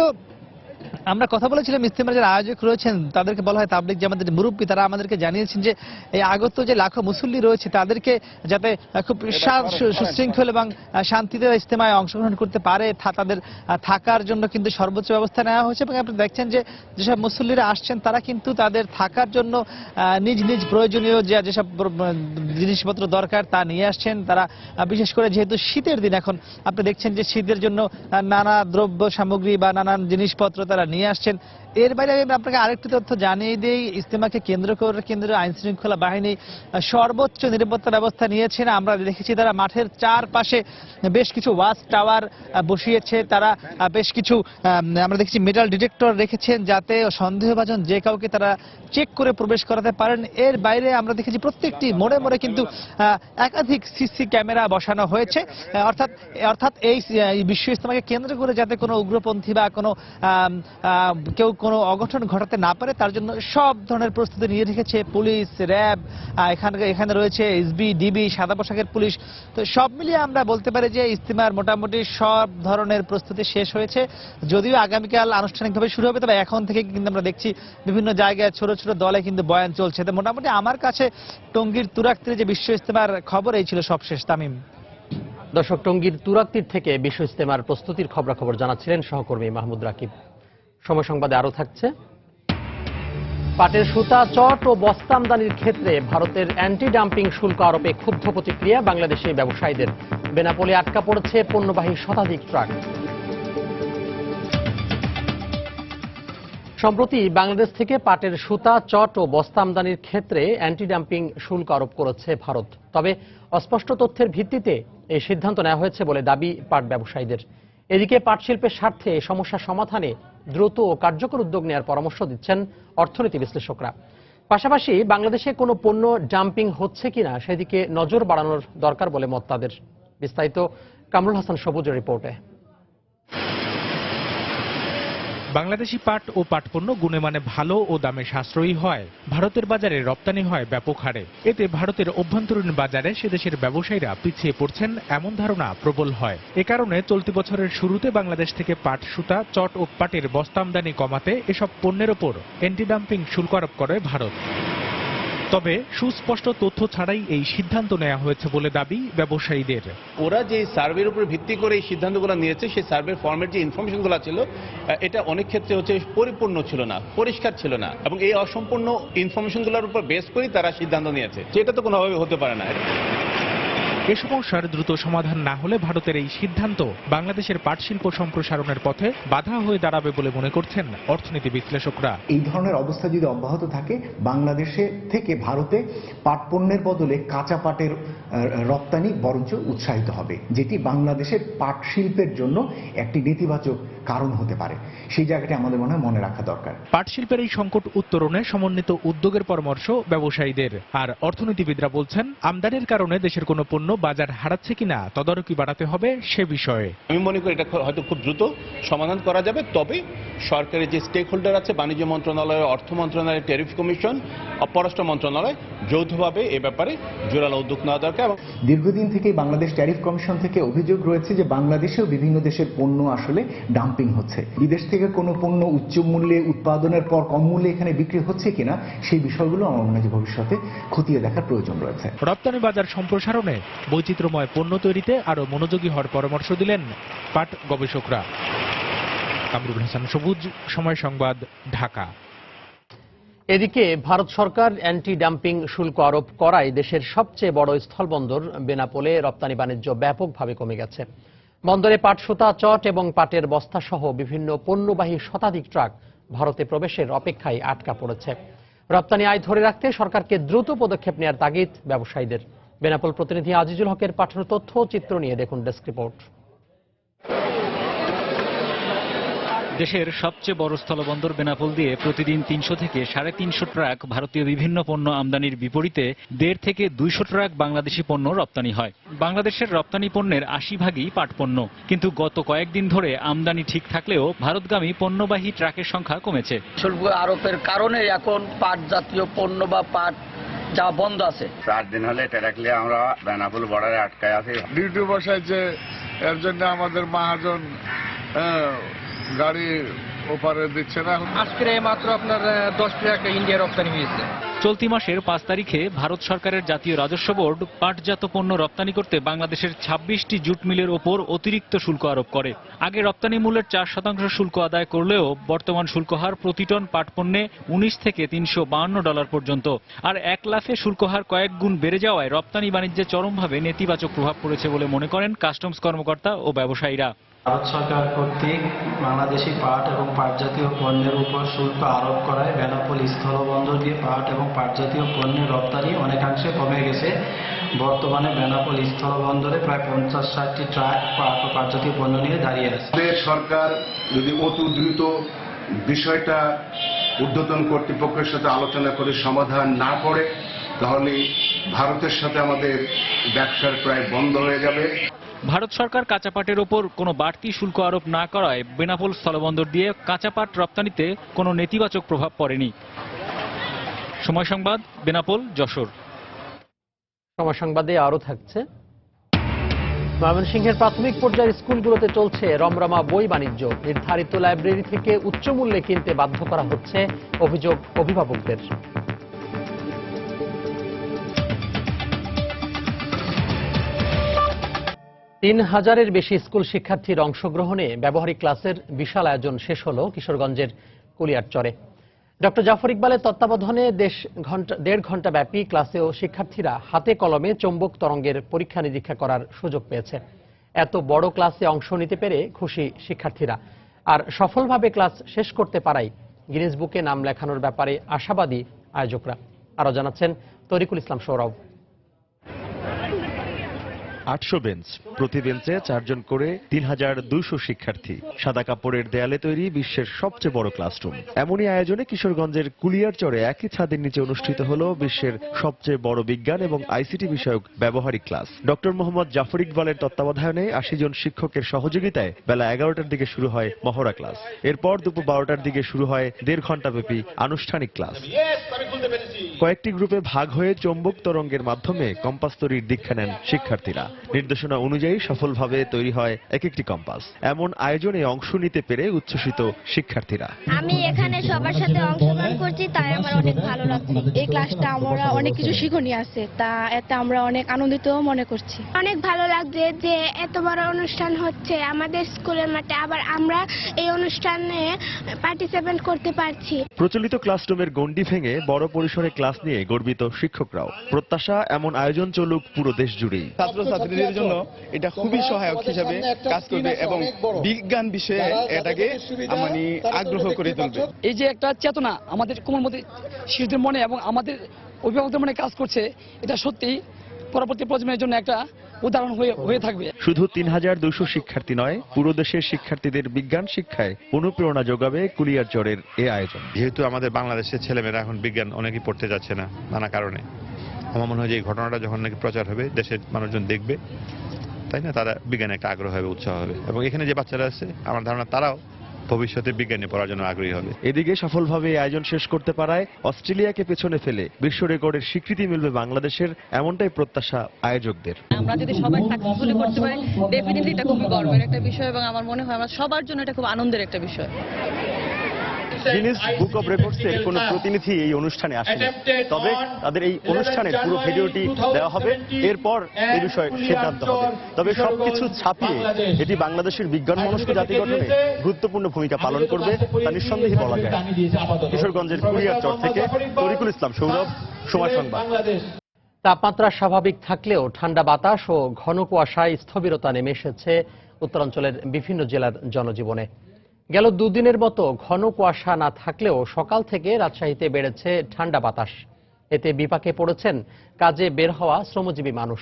আমরা কথা বলেছিলাম ইজতেমার যারা আয়োজক রয়েছেন তাদেরকে বলা হয় তাবলিগ জামাতের মুরব্বী, তারা আমাদেরকে জানিয়েছেন যে এই আগত যে লাখো মুসল্লি রয়েছে তাদেরকে যাতে খুব সুশৃঙ্খল এবং শান্তিতে ইজতেমায় অংশগ্রহণ করতে পারে তাদের থাকার জন্য কিন্তু সর্বোচ্চ ব্যবস্থা নেওয়া হয়েছে। এবং আপনি দেখছেন যে যেসব মুসল্লিরা আসছেন তারা কিন্তু তাদের থাকার জন্য নিজ নিজ প্রয়োজনীয় যেসব জিনিসপত্র দরকার তা নিয়ে আসছেন। তারা বিশেষ করে যেহেতু শীতের দিন, এখন আপনি দেখছেন যে শীতের জন্য নানা দ্রব্য সামগ্রী বা নানান জিনিসপত্র তারা নিয়ে আসছেন। এর বাইরে আমি আপনাকে আরেকটি তথ্য জানিয়ে দিই, ইজতেমাকে কেন্দ্র করে কেন্দ্রীয় আইন শৃঙ্খলা বাহিনী সর্বোচ্চ নিরাপত্তা ব্যবস্থা নিয়েছেন। আমরা দেখেছি তারা মাঠের চারপাশে বেশ কিছু ওয়াচ টাওয়ার বসিয়েছে, তারা বেশ কিছু আমরা দেখেছি মেটাল ডিটেক্টর রেখেছেন যাতে সন্দেহভাজন যে কাউকে তারা চেক করে প্রবেশ করাতে পারেন। এর বাইরে আমরা দেখেছি প্রত্যেকটি মোড়ে মোড়ে কিন্তু একাধিক সিসি ক্যামেরা বসানো হয়েছে, অর্থাৎ এই বিশ্ব ইজতেমাকে কেন্দ্র করে যাতে কোনো উগ্রপন্থী বা কোনো কেউ কোনো অঘটন ঘটাতে না পারে তার জন্য সব ধরনের প্রস্তুতি নিয়ে রেখেছে পুলিশ, র্যাব, এখানে রয়েছে এসবি, ডিবি, সাদা পোশাকের পুলিশ। তো সব মিলিয়ে আমরা বলতে পারি যে ইজতেমার মোটামুটি সব ধরনের প্রস্তুতি শেষ হয়েছে। যদিও আগামীকাল আনুষ্ঠানিকভাবে শুরু হবে, তবে এখন থেকে কিন্তু আমরা দেখছি বিভিন্ন জায়গায় ছোট ছোট দলে কিন্তু বয়ান চলছে। তো মোটামুটি আমার কাছে টঙ্গীর তুরাগতীরে যে বিশ্ব ইজতেমার খবর এই ছিল সবশেষ। তামিম। দর্শক, টঙ্গীর তুরাগতীর থেকে বিশ্ব ইজতেমার প্রস্তুতির খবরাখবর জানাচ্ছিলেন সহকর্মী মাহমুদ রাকিব। সময় সংবাদে আরো থাকছে, পাটের সুতা, চট ও বস্তা আমদানির ক্ষেত্রে ভারতের অ্যান্টি ডাম্পিং শুল্ক আরোপে ক্ষুব্ধ প্রতিক্রিয়া বাংলাদেশি ব্যবসায়ীদের। বেনাপোলে আটকা পড়েছে পণ্যবাহী শতাধিক ট্রাক। সম্প্রতি বাংলাদেশ থেকে পাটের সুতা, চট ও বস্তা আমদানির ক্ষেত্রে অ্যান্টি ডাম্পিং শুল্ক আরোপ করেছে ভারত। তবে অস্পষ্ট তথ্যের ভিত্তিতে এই সিদ্ধান্ত নেওয়া হয়েছে বলে দাবি পাট ব্যবসায়ীদের। এদিকে পাট শিল্পের স্বার্থে সমস্যা সমাধানে দ্রুত ও কার্যকর উদ্যোগ নেওয়ার পরামর্শ দিচ্ছেন অর্থনীতি বিশ্লেষকরা। পাশাপাশি বাংলাদেশে কোনো পণ্য ডাম্পিং হচ্ছে কিনা সেদিকে নজর বাড়ানোর দরকার বলে মত তাদের। বিস্তারিত কামরুল হাসান সবুজের রিপোর্টে। বাংলাদেশি পাট ও পাটপণ্য গুণমানে ভালো ও দামে সাশ্রয়ী হয় ভারতের বাজারে রপ্তানি হয় ব্যাপক হারে। এতে ভারতের অভ্যন্তরীণ বাজারে সেদেশের ব্যবসায়ীরা পিছিয়ে পড়ছেন এমন ধারণা প্রবল হয়। এ কারণে চলতি বছরের শুরুতে বাংলাদেশ থেকে পাট, সুতা, চট ও পাটের বস্তা আমদানি কমাতে এসব পণ্যের ওপর অ্যান্টি ডাম্পিং শুল্ক আরোপ করে ভারত। তবে সুস্পষ্ট তথ্য ছাড়াই এই সিদ্ধান্ত নেওয়া হয়েছে বলে দাবি ব্যবসায়ীদের। ওরা যে সার্ভের উপর ভিত্তি করে এই সিদ্ধান্তগুলো নিয়েছে, সেই সার্ভের ফর্মের যে ইনফরমেশনগুলো ছিল এটা অনেক ক্ষেত্রে হচ্ছে পরিপূর্ণ ছিল না, পরিষ্কার ছিল না, এবং এই অসম্পূর্ণ ইনফরমেশনগুলোর উপর বেস করেই তারা সিদ্ধান্ত নিয়েছে, যেটা তো কোনোভাবে হতে পারে না। এ সমস্যার দ্রুত সমাধান না হলে ভারতের এই সিদ্ধান্ত বাংলাদেশের পাট শিল্প সম্প্রসারণের পথে বাধা হয়ে দাঁড়াবে বলে মনে করছেন অর্থনীতি বিশ্লেষকরা। এই ধরনের অবস্থা যদি অব্যাহত থাকে, বাংলাদেশে থেকে ভারতে পাট পণ্যের বদলে কাঁচা পাটের রপ্তানি বরঞ্চ উৎসাহিত হবে, যেটি বাংলাদেশের পাট শিল্পের জন্য একটি নেতিবাচক কারণ হতে পারে। সেই জায়গাটি আমাদের মনে রাখা দরকার। পাট শিল্পের এই সংকট উত্তরণে সমন্বিত উদ্যোগের পরামর্শ ব্যবসায়ীদের। আর অর্থনীতিবিদরা বলছেন, আমদানির কারণে দেশের কোনো পণ্য বাজার হারাচ্ছে কিনা তদারকি বাড়াতে হবে সে বিষয়ে। আমি মনে করি এটা হয়তো খুব দ্রুত সমাধান করা যাবে, তবে সরকারের যে স্টেক হোল্ডার আছে, বাণিজ্য মন্ত্রণালয়, অর্থ মন্ত্রণালয়, ট্যারিফ কমিশন, পররাষ্ট্র মন্ত্রণালয়, যৌথভাবে এ ব্যাপারে জোরালো উদ্যোগ নেওয়া দরকার। দীর্ঘদিন থেকে বাংলাদেশ ট্যারিফ কমিশন থেকে অভিযোগ রয়েছে যে বাংলাদেশেও বিভিন্ন দেশের পণ্য আসলে ডাম্পিং হচ্ছে। বিদেশ থেকে কোনো পণ্য উচ্চ মূল্যে উৎপাদনের পর কম মূল্যে এখানে বিক্রি হচ্ছে কিনা সেই বিষয়গুলো আমার মনে হয় ভবিষ্যতে খতিয়ে দেখার প্রয়োজন রয়েছে। রপ্তানি বাজার সম্প্রসারণে বৈচিত্র্যময় পণ্য তৈরিতে আরো মনোযোগী হওয়ার পরামর্শ দিলেন পাট গবেষকরা। কামরুল হাসান সবুজ, সময় সংবাদ, ঢাকা। এদিকে ভারত সরকার অ্যান্টি ডাম্পিং শুল্ক আরোপ করায় দেশের সবচেয়ে বড় স্থলবন্দর বেনাপোলে রপ্তানি বাণিজ্য ব্যাপকভাবে কমে গেছে। বন্দরে পাট, সুতা, চট এবং পাটের বস্তা সহ বিভিন্ন পণ্যবাহী শতাধিক ট্রাক ভারতে প্রবেশের অপেক্ষায় আটকা পড়েছে। রপ্তানি আয় ধরে রাখতে সরকারকে দ্রুত পদক্ষেপ নেওয়ার তাগিদ ব্যবসায়ীদের। বেনাপোল প্রতিনিধি আজিজুল হকের পাঠানো তথ্য চিত্র নিয়ে দেখুন ডেস্ক রিপোর্ট। দেশের সবচেয়ে বড় স্থলবন্দর বেনাপোল দিয়ে প্রতিদিন 300 থেকে 350 ট্রাক ভারতীয় বিভিন্ন পণ্য আমদানির বিপরীতে 1.5 থেকে 200 ট্রাক বাংলাদেশি পণ্য রপ্তানি হয়। বাংলাদেশের রপ্তানি পণ্যের 80% পাট পণ্য, কিন্তু গত কয়েকদিন ধরে আমদানি ঠিক থাকলেও ভারতগামী পণ্যবাহী ট্রাকের সংখ্যা কমেছে। শুল্ক আরোপের কারণে এখন পাট জাতীয় পণ্য বা পাট যা বন্ধ আছে। 4 দিন হলে ট্রাকলে আমরা বেনাপোল বর্ডারে আটকায় আছি। ডিউটি বসাইছে, এর জন্য আমাদের মহাজন গাড়ি ওপারে দিচ্ছে না। আজকে মাত্র আপনার 10 ট্রাক ইন্ডিয়া রপ্তানি হয়েছে। চলতি মাসের 5 তারিখে ভারত সরকারের জাতীয় রাজস্ব বোর্ড পাটজাত পণ্য রপ্তানি করতে বাংলাদেশের 26টি জুট মিলের ওপর অতিরিক্ত শুল্ক আরোপ করে। আগে রপ্তানি মূল্যের 4% শুল্ক আদায় করলেও বর্তমান শুল্ক হার প্রতি টন পাট পণ্যে 19 থেকে $352 পর্যন্ত। আর 1 লাফে শুল্ক হার কয়েক গুণ বেড়ে যাওয়ায় রপ্তানি বাণিজ্যে চরমভাবে নেতিবাচক প্রভাব পড়েছে বলে মনে করেন কাস্টমস কর্মকর্তা ও ব্যবসায়ীরা। ভারত সরকার কর্তৃক বাংলাদেশি পাট এবং পাটজাতীয় পণ্যের উপর শুল্ক আরোপ করায় বেনাপোল স্থলবন্দর দিয়ে পাট এবং পাটজাতীয় পণ্যের রপ্তানি অনেকাংশে কমে গেছে। বর্তমানে বেনাপোল স্থলবন্দরে প্রায় 50-60টি ট্রাক পাট ও পাটজাতীয় পণ্য নিয়ে দাঁড়িয়ে আছে। সরকার যদি অতি দ্রুত বিষয়টা ঊর্ধ্বতন কর্তৃপক্ষের সাথে আলোচনা করে সমাধান না করে, তাহলে ভারতের সাথে আমাদের ব্যবসার প্রায় বন্ধ হয়ে যাবে। ভারত সরকার কাঁচা পাটের ওপর কোনো বাড়তি শুল্ক আরোপ না করায় বেনাপোল স্থলবন্দর দিয়ে কাঁচা পাট রপ্তানিতে কোনো নেতিবাচক প্রভাব পড়েনি। সময় সংবাদ, বেনাপোল, যশোর। সময় সংবাদে আরো থাকছে, ময়মনসিংহের প্রাথমিক পর্যায়ের স্কুলগুলোতে চলছে রমরমা বই বাণিজ্য। নির্ধারিত লাইব্রেরি থেকে উচ্চ মূল্যে কিনতে বাধ্য করা হচ্ছে, অভিযোগ অভিভাবকদের। তিন হাজারের বেশি স্কুল শিক্ষার্থীর অংশগ্রহণে ব্যবহারিক ক্লাসের বিশাল আয়োজন শেষ হল কিশোরগঞ্জের কুলিয়ারচরে। ডক্টর জাফর ইকবালের তত্ত্বাবধানে দেড় ঘন্টা ব্যাপী ক্লাসেও শিক্ষার্থীরা হাতে কলমে চৌম্বক তরঙ্গের পরীক্ষা নিরীক্ষা করার সুযোগ পেয়েছে। এত বড় ক্লাসে অংশ নিতে পেরে খুশি শিক্ষার্থীরা, আর সফলভাবে ক্লাস শেষ করতে পারায় গিনেস বুকে নাম লেখানোর ব্যাপারে আশাবাদী আয়োজকরা। আরো জানাচ্ছেন তরিকুল ইসলাম সৌরভ। 800 বেঞ্চ, প্রতি বেঞ্চে 4 জন করে 3200 শিক্ষার্থী। সাদা কাপড়ের দেয়ালে তৈরি বিশ্বের সবচেয়ে বড় ক্লাসরুম। এমনই আয়োজনে কিশোরগঞ্জের কুলিয়ারচরে একই ছাদের নিচে অনুষ্ঠিত হলো বিশ্বের সবচেয়ে বড় বিজ্ঞান এবং আইসিটি বিষয়ক ব্যবহারিক ক্লাস। ডক্টর মোহাম্মদ জাফর ইকবালের তত্ত্বাবধানে 80 জন শিক্ষকের সহযোগিতায় বেলা 11টার দিকে শুরু হয় মহড়া ক্লাস। এরপর দুপুর 12টার দিকে শুরু হয় 1.5 ঘণ্টাব্যাপী আনুষ্ঠানিক ক্লাস। কয়েকটি গ্রুপে ভাগ হয়ে চৌম্বক তরঙ্গের মাধ্যমে কম্পাস তৈরির দীক্ষা নেন শিক্ষার্থীরা। নির্দেশনা অনুযায়ী সফলভাবে তৈরি হয় এক একটি কম্পাস। এমন আয়োজনে অংশ নিতে পেরে উচ্ছ্বসিত শিক্ষার্থীরা। আমি এখানে সবার সাথে অংশগ্রহণ করছি, তাই আমার অনেক ভালো লাগছে। এই ক্লাসটা আমরা অনেক কিছু শিখনীয় আছে, তা এতে আমরা অনেক আনন্দিত মনে করছি। অনেক ভালো লাগছে যে এত বড় অনুষ্ঠান হচ্ছে আমাদের স্কুলের মাঠে, আবার আমরা এই অনুষ্ঠানে পার্টিসিপেট করতে পারছি। প্রচলিত ক্লাসরুমের গণ্ডি ভেঙে বড় পরিসরে ক্লাস নিয়ে গর্বিত শিক্ষকরাও। প্রত্যাশা এমন আয়োজন চলুক পুরো দেশ জুড়েই। ছাত্রছাত্রীদের জন্য এটা খুবই সহায়ক হিসাবে কাজ করবে এবং বিজ্ঞান বিষয়ে এটাকে আগ্রহ করে তুলবে। এই যে একটা চেতনা আমাদের কোমর মধ্যে শিশুদের মনে এবং আমাদের অভিভাবকদের মনে কাজ করছে, এটা সত্যি পরবর্তী প্রজন্মের জন্য একটা উদাহরণ হয়ে থাকবে। শুধু 3200 শিক্ষার্থী নয়, পুরো দেশের শিক্ষার্থীদের বিজ্ঞান শিক্ষায় অনুপ্রেরণা যোগাবে কুলিয়ারচরের এই আয়োজন। যেহেতু আমাদের বাংলাদেশের ছেলেমেয়েরা এখন বিজ্ঞান অনেকেই পড়তে যাচ্ছে না নানা কারণে, আমার মনে হয় যে এই ঘটনাটা যখন নাকি প্রচার হবে, দেশের মানুষজন দেখবে, তাই না, তারা বিজ্ঞানে একটা আগ্রহ হবে, উৎসাহ হবে, এবং এখানে যে বাচ্চারা আছে আমার ধারণা তারাও ভবিষ্যতে বিজ্ঞানে পড়ার জন্য আগ্রহী হবে। এদিকে সফলভাবে এই আয়োজন শেষ করতে পারায় অস্ট্রেলিয়াকে পেছনে ফেলে বিশ্ব রেকর্ডের স্বীকৃতি মিলবে বাংলাদেশের, এমনটাই প্রত্যাশা আয়োজকদের। আমরা যদি সবাই সাকসেসফুলি করতে পারি, ডেফিনেটলি এটা খুবই গর্বের একটা বিষয় এবং আমার মনে হয় আমার সবার জন্য এটা খুব আনন্দের একটা বিষয়। গিনেস বুক অব রেকর্ডসের কোনো প্রতিনিধি এই অনুষ্ঠানে আসেনি, তবে তাদের এই অনুষ্ঠানের পুরো ভিডিওটি দেওয়া হবে, এরপর এই বিষয়ে সিদ্ধান্ত হবে। তবে সবকিছু ছাপিয়ে এটি বাংলাদেশের বিজ্ঞান মনস্ক জাতি গঠনে গুরুত্বপূর্ণ ভূমিকা পালন করবে, তা নিঃসন্দেহে বলা যায়। কিশোরগঞ্জের কুলিয়ারচর থেকে তরিকুল ইসলাম সৌরভ, সময় সংবাদ। তাপমাত্রা স্বাভাবিক থাকলেও ঠান্ডা বাতাস ও ঘন কুয়াশায় স্থবিরতা নেমে এসেছে উত্তরাঞ্চলের বিভিন্ন জেলার জনজীবনে। গেল দুদিনের মতো ঘন কুয়াশা না থাকলেও সকাল থেকে রাজশাহীতে বেড়েছে ঠান্ডা বাতাস। এতে বিপাকে পড়েছেন কাজে বের হওয়া শ্রমজীবী মানুষ।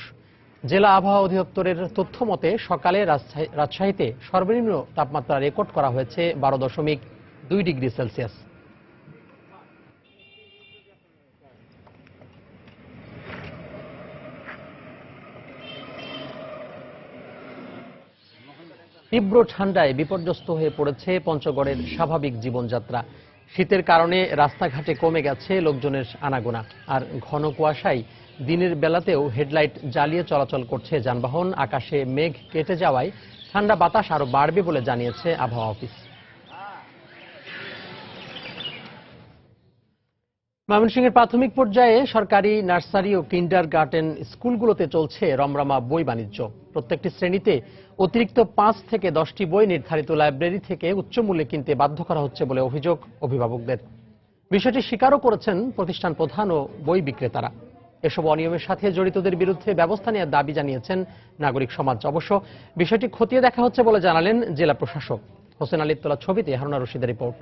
জেলা আবহাওয়া অধিদপ্তরের তথ্য মতে সকালে রাজশাহীতে সর্বনিম্ন তাপমাত্রা রেকর্ড করা হয়েছে 12.2 ডিগ্রি সেলসিয়াস। তীব্র ঠান্ডায় বিপর্যস্ত হয়ে পড়েছে পঞ্চগড়ের স্বাভাবিক জীবনযাত্রা। শীতের কারণে রাস্তাঘাটে কমে গেছে লোকজনের আনাগোনা, আর ঘন কুয়াশায় দিনের বেলাতেও হেডলাইট জ্বালিয়ে চলাচল করছে যানবাহন। আকাশে মেঘ কেটে যাওয়ায় ঠান্ডা বাতাস আরো বাড়বে বলে জানিয়েছে আবহাওয়া অফিস। ময়মনসিংহের প্রাথমিক পর্যায়ে সরকারি নার্সারি ও কিন্ডারগার্টেন স্কুলগুলোতে চলছে রমরমা বই বাণিজ্য। প্রত্যেকটি শ্রেণীতে অতিরিক্ত 5 থেকে 10টি বই নির্ধারিত লাইব্রেরি থেকে উচ্চ মূল্যে কিনতে বাধ্য করা হচ্ছে বলে অভিযোগ অভিভাবকদের। বিষয়টি স্বীকারও করেছেন প্রতিষ্ঠান প্রধান ও বই বিক্রেতারা। এসব অনিয়মের সাথে জড়িতদের বিরুদ্ধে ব্যবস্থা নেওয়ার দাবি জানিয়েছেন নাগরিক সমাজ। অবশ্য বিষয়টি খতিয়ে দেখা হচ্ছে বলে জানালেন জেলা প্রশাসক। হোসেন আলীর তোলা ছবিতে হারুনা রশিদের রিপোর্ট।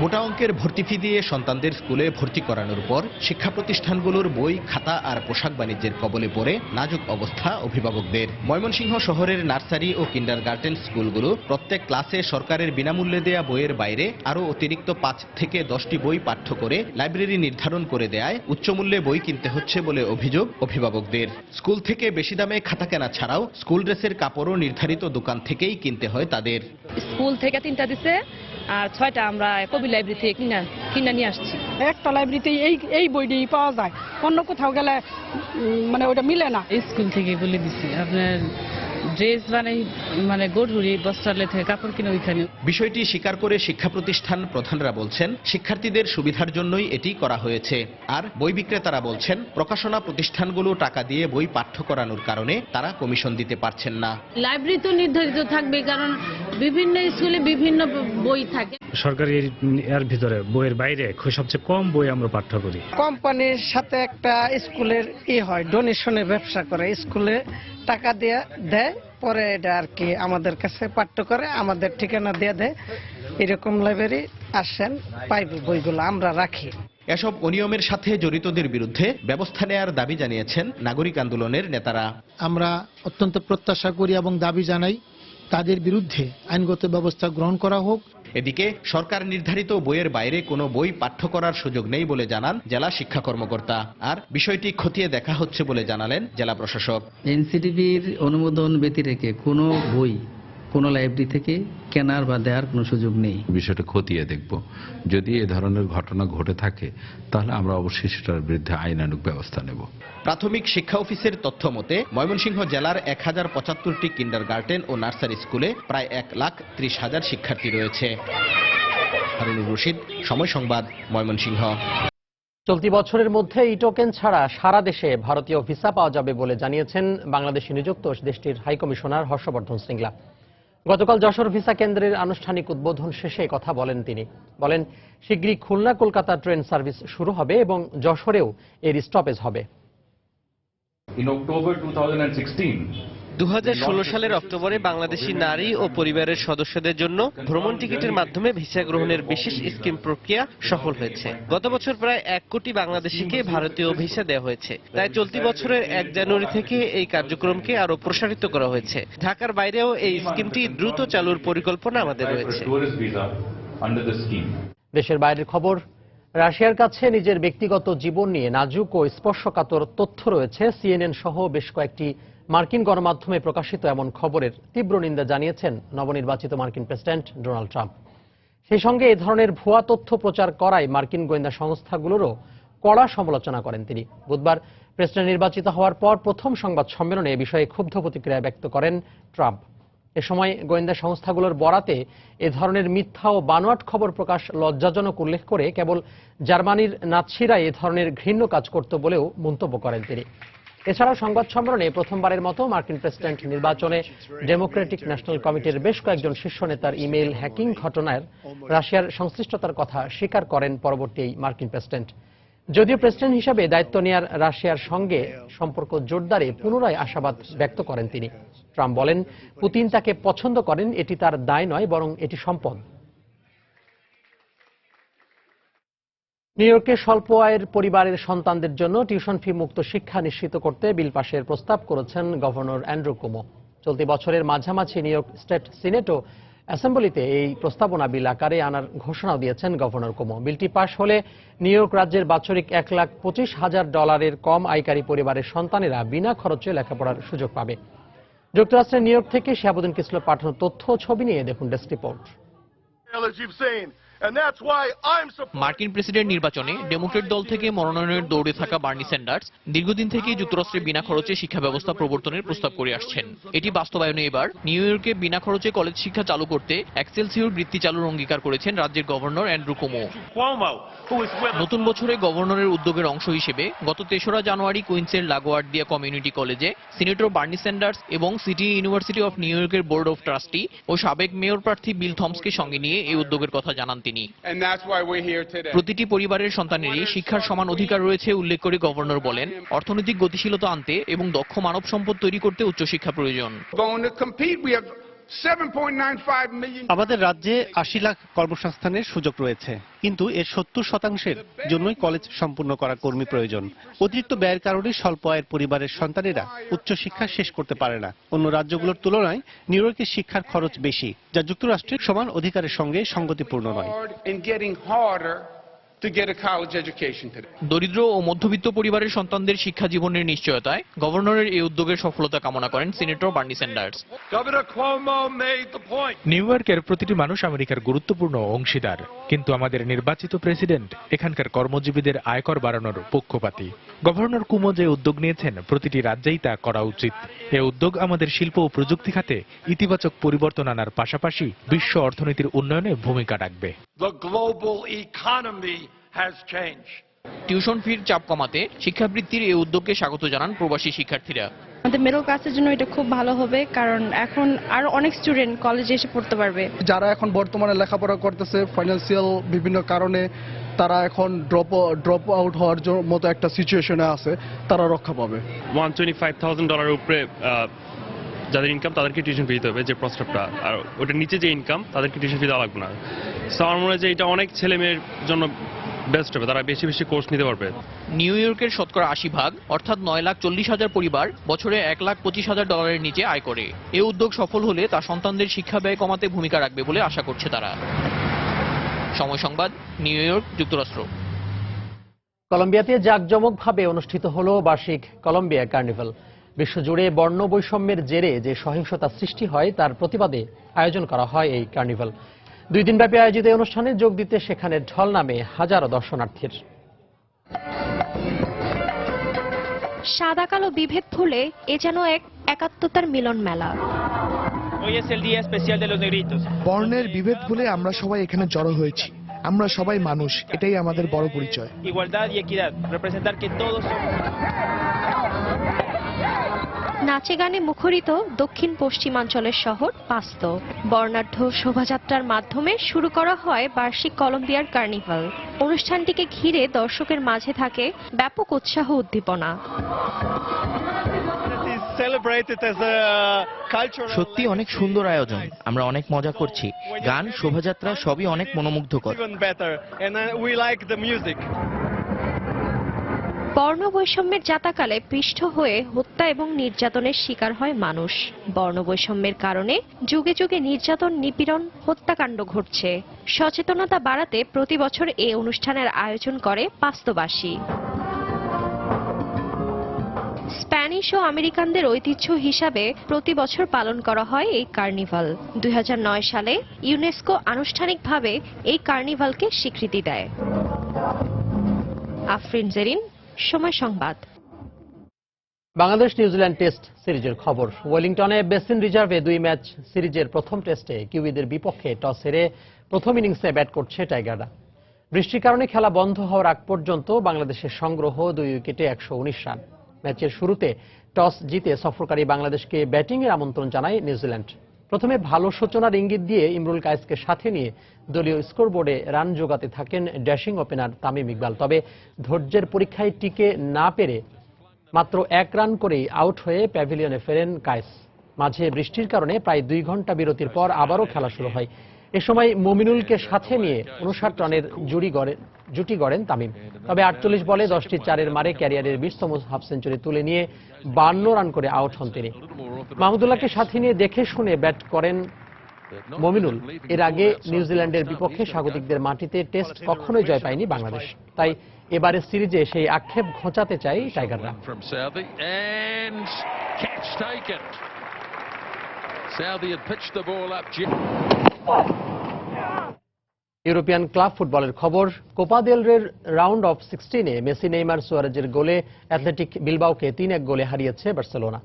মোটা অঙ্কের ভর্তি ফি দিয়ে সন্তানদের স্কুলে ভর্তি করানোর পর শিক্ষা প্রতিষ্ঠানগুলোর বই, খাতা আর পোশাক বাণিজ্যের কবলে পড়ে নাজুক অবস্থা অভিভাবকদের। ময়মনসিংহ শহরের নার্সারি ও কিন্ডারগার্টেন স্কুলগুলো প্রত্যেক ক্লাসে সরকারের বিনামূল্যে দেয়া বইয়ের বাইরে আরও অতিরিক্ত 5 থেকে 10টি বই পাঠ্য করে লাইব্রেরি নির্ধারণ করে দেয়ায় উচ্চমূল্যে বই কিনতে হচ্ছে বলে অভিযোগ অভিভাবকদের। স্কুল থেকে বেশি দামে খাতা কেনা ছাড়াও স্কুল ড্রেসের কাপড়ও নির্ধারিত দোকান থেকেই কিনতে হয় তাদের। স্কুল থেকে 3টা দিছে আর 6টা আমরা কবি লাইব্রেরি থেকে কিনে নিয়ে আসছি। একটা লাইব্রেরিতে এই বইটি পাওয়া যায়, অন্য কোথাও গেলে মানে ওটা মিলে না। স্কুল থেকে বলে দিছি আপনার ড্রেস মানে গড়ুরি বস্ত্রালয় থেকে কাপড় কিনে ওইখানে। বিষয়টি স্বীকার করে শিক্ষা প্রতিষ্ঠান প্রধানরা বলছেন শিক্ষার্থীদের সুবিধার জন্যই এটি করা হয়েছে। আর বই বিক্রেতারা বলছেন প্রকাশনা প্রতিষ্ঠানগুলো টাকা দিয়ে বই পাঠ্য করানোর কারণে তারা কমিশন দিতে পারছেন না। লাইব্রেরি তো নির্ধারিত থাকবে, কারণ বিভিন্ন স্কুলে বিভিন্ন বই থাকে। সরকারি এর ভিতরে বইয়ের বাইরে সবচেয়ে কম বই আমরা পাঠ্য করি। কোম্পানির সাথে একটা স্কুলের হয় ডোনেশনের ব্যবসা করে, স্কুলে টাকা দেয়, পরে এটা আর কি আমাদের কাছে পাঠ্য করে, আমাদের ঠিকানা দিয়ে দেয়। এরকম লাইব্রেরি আসেন পাইবে বইগুলো আমরা রাখি। এসব অনিয়মের সাথে জড়িতদের বিরুদ্ধে ব্যবস্থা নেয়ার দাবি জানিয়েছেন নাগরিক আন্দোলনের নেতারা। আমরা অত্যন্ত প্রত্যাশা করি এবং দাবি জানাই তাদের বিরুদ্ধে আইনগত ব্যবস্থা গ্রহণ করা হোক। এদিকে সরকার নির্ধারিত বইয়ের বাইরে কোনো বই পাঠ্য করার সুযোগ নেই বলে জানান জেলা শিক্ষা কর্মকর্তা। আর বিষয়টি খতিয়ে দেখা হচ্ছে বলে জানালেন জেলা প্রশাসক। এনসিটিভির অনুমোদন ব্যতি রেখে কোনো বই কোনো লাইব্রেরি থেকে কেনার বা দেওয়ার কোনো সুযোগ নেই। বিষয়টা খতিয়ে দেখব, যদি এ ধরনের ঘটনা ঘটে থাকে তাহলে আমরা অবশ্যই সেটার বিরুদ্ধে আইনানুগ ব্যবস্থা নেব। প্রাথমিক শিক্ষা অফিসের তথ্য মতে ময়মনসিংহ জেলার 1075টি কিন্ডারগার্টেন ও নার্সারি স্কুলে প্রায় 1,30,000 শিক্ষার্থী রয়েছে। হারুনুর রশিদ, সময় সংবাদ, ময়মনসিংহ। চলতি বছরের মধ্যে ই টোকেন ছাড়া সারা দেশে ভারতীয় ভিসা পাওয়া যাবে বলে জানিয়েছেন বাংলাদেশে নিযুক্ত দেশটির হাইকমিশনার হর্ষবর্ধন শ্রীংলা। গতকাল যশোর ভিসা কেন্দ্রের আনুষ্ঠানিক উদ্বোধন শেষে কথা বলেন তিনি। বলেন, শীঘ্রই খুলনা কলকাতা ট্রেন সার্ভিস শুরু হবে এবং যশোরেও এর স্টপেজ হবে। In October 2016, 2016 সালের অক্টোবরে বাংলাদেশি নারী ও পরিবারের সদস্যদের জন্য ভ্রমণ টিকিটের মাধ্যমে ভিসা গ্রহণের বিশেষ স্কিম প্রক্রিয়া সফল হয়েছে। গত বছর প্রায় 1 কোটি বাংলাদেশিকে ভারতীয় ভিসা দেওয়া হয়েছে। তাই চলতি বছরের 1 জানুয়ারি থেকে এই কার্যক্রমকে আরো প্রসারিত করা হয়েছে। ঢাকার বাইরেও এই স্কিমটি দ্রুত চালুর পরিকল্পনা আমাদের রয়েছে। দেশের বাইরের খবর। রাশিয়ার কাছে নিজের ব্যক্তিগত জীবন নিয়ে নাজুক ও স্পর্শকাতর তথ্য রয়েছে। সিএনএন সহ বেশ কয়েকটি মার্কিন গণমাধ্যমে প্রকাশিত এমন খবরের তীব্র নিন্দা জানিয়েছেন নবনির্বাচিত মার্কিন প্রেসিডেন্ট ডোনাল্ড ট্রাম্প। সেই সঙ্গে এ ধরনের ভুয়া তথ্য প্রচার করায় মার্কিন গোয়েন্দা সংস্থাগুলোরও কড়া সমালোচনা করেন তিনি। বুধবার প্রেসিডেন্ট নির্বাচিত হওয়ার পর প্রথম সংবাদ সম্মেলনে এ বিষয়ে ক্ষুব্ধ প্রতিক্রিয়া ব্যক্ত করেন ট্রাম্প। এ সময় গোয়েন্দা সংস্থাগুলোর বরাতে এ ধরনের মিথ্যা ও বানোয়াট খবর প্রকাশ লজ্জাজনক উল্লেখ করে কেবল জার্মানির নাৎসিরা এ ধরনের ঘৃণ্য কাজ করত বলেও মন্তব্য করেন তিনি। এছাড়াও সংবাদ সম্মেলনে প্রথমবারের মতো মার্কিন প্রেসিডেন্ট নির্বাচনে ডেমোক্রেটিক ন্যাশনাল কমিটির বেশ কয়েকজন শীর্ষ নেতার ইমেইল হ্যাকিং ঘটনায় রাশিয়ার সংশ্লিষ্টতার কথা স্বীকার করেন পরবর্তী এই মার্কিন প্রেসিডেন্ট। যদিও প্রেসিডেন্ট হিসাবে দায়িত্ব নেয়ার রাশিয়ার সঙ্গে সম্পর্ক জোরদারে পুনরায় আশাবাদ ব্যক্ত করেন তিনি। ট্রাম্প বলেন, পুতিন তাকে পছন্দ করেন, এটি তার দায় নয় বরং এটি সম্পদ। নিউ ইয়র্কে স্বল্প আয়ের পরিবারের সন্তানদের জন্য টিউশন ফি মুক্ত শিক্ষা নিশ্চিত করতে বিল পাশের প্রস্তাব করেছেন গভর্নর অ্যান্ড্রু কুমো। চলতি বছরের মাঝামাঝি নিউ ইয়র্ক স্টেট সিনেট ও অ্যাসেম্বলিতে এই প্রস্তাবনা বিল আকারে আনার ঘোষণাও দিয়েছেন গভর্নর কুমো। বিলটি পাশ হলে নিউ ইয়র্ক রাজ্যের বাৎসরিক $1,25,000 কম আয়কারী পরিবারের সন্তানেরা বিনা খরচে লেখাপড়ার সুযোগ পাবে। যুক্তরাষ্ট্রের নিউ ইয়র্ক থেকে শিহাবুদ্দিন কিসলুর পাঠানো তথ্য ও ছবি নিয়ে দেখুন ডেস্ক রিপোর্ট। মার্কিন প্রেসিডেন্ট নির্বাচনে ডেমোক্রেট দল থেকে মনোনয়নের দৌড়ে থাকা বার্নি স্যান্ডার্স দীর্ঘদিন থেকেই যুক্তরাষ্ট্রে বিনা খরচে শিক্ষা ব্যবস্থা প্রবর্তনের প্রস্তাব করে আসছেন। এটি বাস্তবায়নে এবার নিউ ইয়র্কে বিনা খরচে কলেজ শিক্ষা চালু করতে এক্সেলসিওর বৃত্তি চালুর অঙ্গীকার করেছেন রাজ্যের গভর্নর অ্যান্ড্রু কুমো। নতুন বছরে গভর্নরের উদ্যোগের অংশ হিসেবে গত 3রা জানুয়ারি কুইন্সের লাগোয়ার্ডিয়া কমিউনিটি কলেজে সিনেটর বার্নি স্যান্ডার্স এবং সিটি ইউনিভার্সিটি অফ নিউ ইয়র্কের বোর্ড অফ ট্রাস্টি ও সাবেক মেয়র প্রার্থী বিল থমসকে সঙ্গে নিয়ে এই উদ্যোগের কথা জানান তিনি। তিনি। প্রতিটি পরিবারের সন্তানেরই শিক্ষার সমান অধিকার রয়েছে উল্লেখ করে গভর্নর বলেন, অর্থনৈতিক গতিশীলতা আনতে এবং দক্ষ মানব সম্পদ তৈরি করতে উচ্চশিক্ষা প্রয়োজন। আমাদের রাজ্যে ৮০ লাখ কর্মসংস্থানের সুযোগ রয়েছে, কিন্তু এর ৭০% জন্যই কলেজ সম্পূর্ণ করা কর্মী প্রয়োজন। অতিরিক্ত ব্যয়ের কারণে স্বল্প আয়ের পরিবারের সন্তানেরা উচ্চশিক্ষা শেষ করতে পারে না। অন্য রাজ্যগুলোর তুলনায় নিউ ইয়র্কের শিক্ষার খরচ বেশি, যা যুক্তরাষ্ট্রের সমান অধিকারের সঙ্গে সঙ্গতিপূর্ণ নয়। দরিদ্র ও মধ্যবিত্ত পরিবারের সন্তানদের শিক্ষা জীবনের নিশ্চয়তায় গভর্নরের এই উদ্যোগের সফলতা কামনা করেন সিনেটর বার্নি স্যান্ডার্স। নিউ ইয়র্কের প্রতিটি মানুষ আমেরিকার গুরুত্বপূর্ণ অংশীদার, কিন্তু আমাদের নির্বাচিত প্রেসিডেন্ট এখানকার কর্মজীবীদের আয়কর বাড়ানোর পক্ষপাতী। গভর্নর কুমো যে উদ্যোগ নিয়েছেন, প্রতিটি রাজ্যেই তা করা উচিত। এ উদ্যোগ আমাদের শিল্প ও প্রযুক্তি খাতে ইতিবাচক পরিবর্তন আনার পাশাপাশি বিশ্ব অর্থনীতির উন্নয়নে ভূমিকা রাখবে। টিউশন ফির চাপ কমাতে শিক্ষাবৃত্তির এই উদ্যোগকে স্বাগত জানান প্রবাসী শিক্ষার্থীরা। আমাদের মিডল ক্লাসের জন্য এটা খুব ভালো হবে, কারণ এখন আরো অনেক স্টুডেন্ট কলেজে এসে পড়তে পারবে। যারা এখন বর্তমানে লেখাপড়া করতেছে ফাইন্যান্সিয়াল বিভিন্ন কারণে, তারা এখন ড্রপ আউট হওয়ার মতো একটা সিচুয়েশনে আছে, তারা রক্ষা পাবে। $125,000 উপরে যাদের ইনকাম তাদেরকে টিউশন ফি দিতে হবে, যে প্রস্তাবটা, আর ওটার নিচে যে ইনকাম তাদেরকে টিউশন ফি দেওয়া লাগবে না। সো আমার মনে হয় যে এটা অনেক ছেলে মেয়ের জন্য বেস্ট হবে, তারা বেশি বেশি কোর্স নিতে পারবে। নিউ ইয়র্কের শতকরা 80% অর্থাৎ 9,40,000 পরিবার বছরে $1,25,000 নিচে আয় করে। এই উদ্যোগ সফল হলে তা সন্তানদের শিক্ষা ব্যয় কমাতে ভূমিকা রাখবে বলে আশা করছে তারা। সময় সংবাদ, নিউ ইয়র্ক, যুক্তরাষ্ট্র। কলম্বিয়াতে জাঁকজমকভাবে অনুষ্ঠিত হলো বার্ষিক কলম্বিয়া কার্নিভাল। বিশ্বজুড়ে বর্ণ বৈষম্যের জেরে যে সহিংসতা সৃষ্টি হয় তার প্রতিবাদে আয়োজন করা হয় এই কার্নিভাল। 2 দিনব্যাপী আয়োজিত এই অনুষ্ঠানে যোগ দিতে সেখানে ঢল নামে হাজারো দর্শনার্থীর। সাদা কালো বিভেদ ভুলে এ যেন এক একাত্মতার মিলন মেলা। বর্ণের বিভেদ ভুলে আমরা সবাই এখানে জড়ো হয়েছি। আমরা সবাই মানুষ, এটাই আমাদের বড় পরিচয়। নাচে গানে মুখরিত দক্ষিণ পশ্চিমাঞ্চলের শহর পাস্তো। বর্ণাঢ্য শোভাযাত্রার মাধ্যমে শুরু করা হয় বার্ষিক কলম্বিয়ার কার্নিভাল। অনুষ্ঠানটিকে ঘিরে দর্শকের মাঝে থাকে ব্যাপক উৎসাহ উদ্দীপনা। সত্যি অনেক সুন্দর আয়োজন, আমরা অনেক মজা করছি। গান, শোভাযাত্রা সবই অনেক মনোমুগ্ধকর। বর্ণ বৈষম্যের জাতাকালে পৃষ্ঠ হয়ে হত্যা এবং নির্যাতনের শিকার হয় মানুষ। বর্ণ বৈষম্যের কারণে যুগে যুগে নির্যাতন, নিপীড়ন, হত্যাকাণ্ড ঘটছে। সচেতনতা বাড়াতে প্রতি বছর এই অনুষ্ঠানের আয়োজন করে পাস্তবাসী। স্প্যানিশ ও আমেরিকানদের ঐতিহ্য হিসাবে প্রতি বছর পালন করা হয় এই কার্নিভাল। 2009 সালে ইউনেস্কো আনুষ্ঠানিকভাবে এই কার্নিভালকে স্বীকৃতি দেয়। আফরিন জেরিন, সময় সংবাদ। বাংলাদেশ নিউজিল্যান্ড টেস্ট সিরিজের খবর। ওয়েলিংটনে বেসিন রিজার্ভে 2 ম্যাচ সিরিজের প্রথম টেস্টে কিউইদের বিপক্ষে টস হেরে প্রথম ইনিংসে ব্যাট করছে টাইগাররা। বৃষ্টির কারণে খেলা বন্ধ হওয়ার আগ পর্যন্ত বাংলাদেশের সংগ্রহ 2 উইকেটে 119 রান। ম্যাচের শুরুতে টস জিতে সফরকারী বাংলাদেশকে ব্যাটিংয়ের আমন্ত্রণ জানায় নিউজিল্যান্ড। প্রথমে ভালো সূচনার ইঙ্গিত দিয়ে ইমরুল কায়েসকে সাথে নিয়ে দলীয় স্কোরবোর্ডে রান জোগাতে থাকেন ড্যাশিং ওপেনার তামিম ইকবাল। তবে ধৈর্যের পরীক্ষায় টিকে না পেরে মাত্র 1 রান করেই আউট হয়ে প্যাভিলিয়নে ফেরেন কায়েস। মাঝে বৃষ্টির কারণে প্রায় 2 ঘন্টা বিরতির পর আবারও খেলা শুরু হয়। এ সময় মমিনুলকে সাথে নিয়ে 59 রানের জুটি গড়েন তামিম। তবে 48 বলে 10টি 4-এর মারে ক্যারিয়ারের 20তম হাফ সেঞ্চুরি তুলে নিয়ে 52 রান করে আউট হন তিনি। মাহমুদুল্লাহকে সাথে নিয়ে দেখে শুনে ব্যাট করেন মমিনুল। এর আগে নিউজিল্যান্ডের বিপক্ষে স্বাগতিকদের মাটিতে টেস্ট কখনোই জয় পায়নি বাংলাদেশ, তাই এবারের সিরিজে সেই আক্ষেপ ঘোচাতে চায় টাইগাররা। ইউরোপিয়ান ক্লাব ফুটবলের খবর। কোপা দেল রের রাউন্ড অফ 16-এ মেসি, নেইমার, সুয়ারেজের গোলে অ্যাথলেটিক বিলবাওকে 3-1 গোলে হারিয়েছে বার্সেলোনা।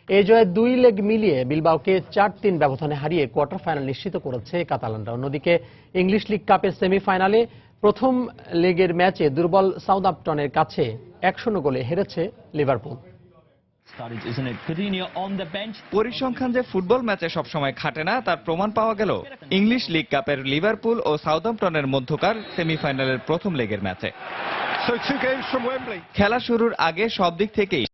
এই জয়ে 2 লেগ মিলিয়ে বিলবাওকে 4-3 ব্যবধানে হারিয়ে কোয়ার্টার ফাইনাল নিশ্চিত করেছে কাতালানরা। অন্যদিকে ইংলিশ লিগ কাপের সেমিফাইনালে প্রথম লেগের ম্যাচে দুর্বল সাউদাম্পটনের কাছে 1-0 গোলে হেরেছে লিভারপুল। পরিসংখ্যান যে ফুটবল ম্যাচে সবসময় খাটে না তার প্রমাণ পাওয়া গেল ইংলিশ লিগ কাপের লিভারপুল ও সাউদাম্পটনের মধ্যকার সেমিফাইনালের প্রথম লেগের ম্যাচে। খেলা শুরুর আগে সব দিক থেকেই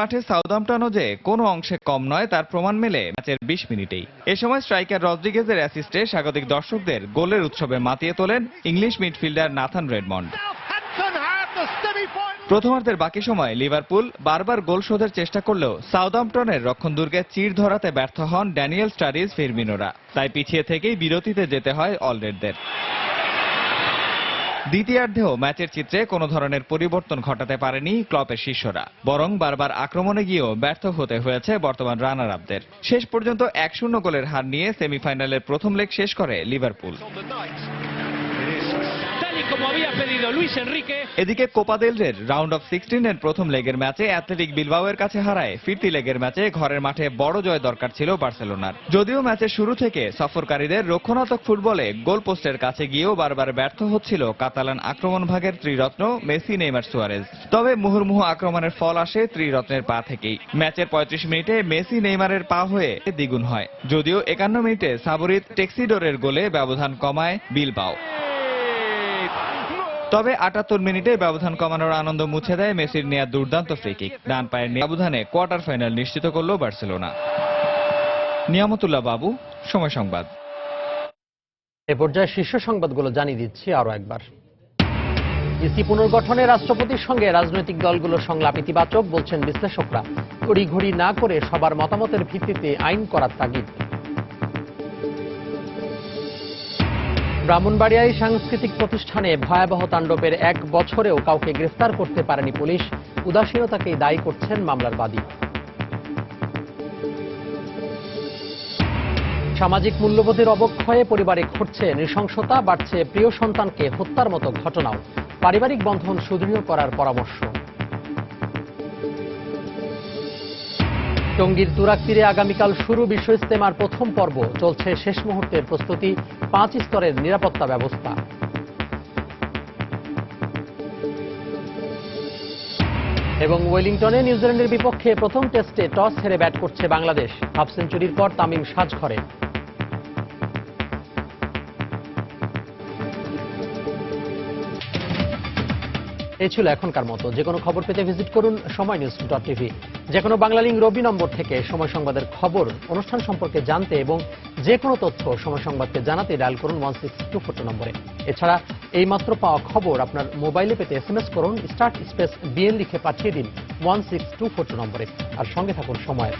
মাঠে সাউদাম্পটনও যে কোনো অংশে কম নয় তার প্রমাণ মেলে ম্যাচের 20 মিনিটেই। এ সময় স্ট্রাইকার রদ্রিগেজের অ্যাসিস্টে স্বাগতিক দর্শকদের গোলের উৎসবে মাতিয়ে তোলেন ইংলিশ মিডফিল্ডার নাথান রেডমন্ড। প্রথমার্ধের বাকি সময় লিভারপুল বারবার গোল শোধের চেষ্টা করলেও সাউদাম্পটনের রক্ষণদুর্গে চিড় ধরাতে ব্যর্থ হন ড্যানিয়েল স্টারিজ ফিরমিনোরা। তাই পিছিয়ে থেকেই বিরতিতে যেতে হয় অলরেডদের। দ্বিতীয়ার্ধেও ম্যাচের চিত্রে কোনো ধরনের পরিবর্তন ঘটাতে পারেনি ক্লপের শিষ্যরা, বরং বারবার আক্রমণে গিয়েও ব্যর্থ হতে হয়েছে বর্তমান রানার আপদের। শেষ পর্যন্ত 1-0 গোলের হার নিয়ে সেমিফাইনালের প্রথম লেগ শেষ করে লিভারপুল। এদিকে কোপা দেল রের রাউন্ড অফ 16 এর প্রথম লেগের ম্যাচে অ্যাথলেটিক বিলবাওয়ের কাছে হারায় ফিরতি লেগের ম্যাচে ঘরের মাঠে বড় জয় দরকার ছিল বার্সেলোনার। যদিও ম্যাচের শুরু থেকে সফরকারীদের রক্ষণাত্মক ফুটবলে গোল পোস্টের কাছে গিয়েও বারবার ব্যর্থ হচ্ছিল কাতালান আক্রমণ ভাগের ত্রিরত্ন মেসি, নেইমার, সুয়ারেজ। তবে মুহুর্মুহু আক্রমণের ফল আসে ত্রিরত্নের পা থেকেই। ম্যাচের 35 মিনিটে মেসি নেইমারের পা হয়ে দ্বিগুণ হয়, যদিও 51 মিনিটে সাবরিত টেক্সিডোরের গোলে ব্যবধান কমায় বিলবাও। তবে 78 মিনিটে ব্যবধান কমানোর আনন্দ মুছে দেয় মেসির নেয়া দুর্দান্ত ফ্রি কিক। ডান পায়ের ব্যবধানে কোয়ার্টার ফাইনাল নিশ্চিত করল বার্সেলোনা। নিয়ামতুল্লাহ বাবু, সময় সংবাদ। এ পর্যায়ে শীর্ষ সংবাদগুলো জানিয়ে দিচ্ছি আরো একবার। ইসি পুনর্গঠনে রাষ্ট্রপতির সঙ্গে রাজনৈতিক দলগুলোর সংলাপ ইতিবাচক বলছেন বিশ্লেষকরা। তড়িঘড়ি না করে সবার মতামতের ভিত্তিতে আইন করার তাগিদ। ব্রাহ্মণবাড়িয়ায় সাংস্কৃতিক প্রতিষ্ঠানে ভয়াবহ তাণ্ডবের 1 বছরেও কাউকে গ্রেফতার করতে পারেনি পুলিশ। উদাসীনতাকেই দায়ী করছেন মামলার বাদী। সামাজিক মূল্যবোধের অবক্ষয়ে পরিবারে ঘটছে নৃশংসতা, বাড়ছে প্রিয় সন্তানকে হত্যার মতো ঘটনাও। পারিবারিক বন্ধন সুদৃঢ় করার পরামর্শ। টঙ্গীর তুরাগ তীরে আগামীকাল শুরু বিশ্ব ইজতেমার প্রথম পর্ব। চলছে শেষ মুহূর্তের প্রস্তুতি, 5 স্তরের নিরাপত্তা ব্যবস্থা। এবং ওয়েলিংটনে নিউজিল্যান্ডের বিপক্ষে প্রথম টেস্টে টস হেরে ব্যাট করছে বাংলাদেশ। হাফ সেঞ্চুরির পর তামিম সাজঘরে। এই ছিল এখনকার মতো। যে কোনো খবর পেতে ভিজিট করুন সময়নিউজ.tv। যে কোনো বাংলা লিঙ্ক রবি নম্বর থেকে সময় সংবাদের খবর, অনুষ্ঠান সম্পর্কে জানতে এবং যে কোনো তথ্য সময় সংবাদকে জানাতে ডায়াল করুন 16242 নম্বরে। এছাড়া এই মাত্র পাওয়া খবর আপনার মোবাইলে পেতে SMS করুন *BN লিখে পাঠিয়ে দিন 16242 নম্বরে। আর সঙ্গে থাকুন সময়।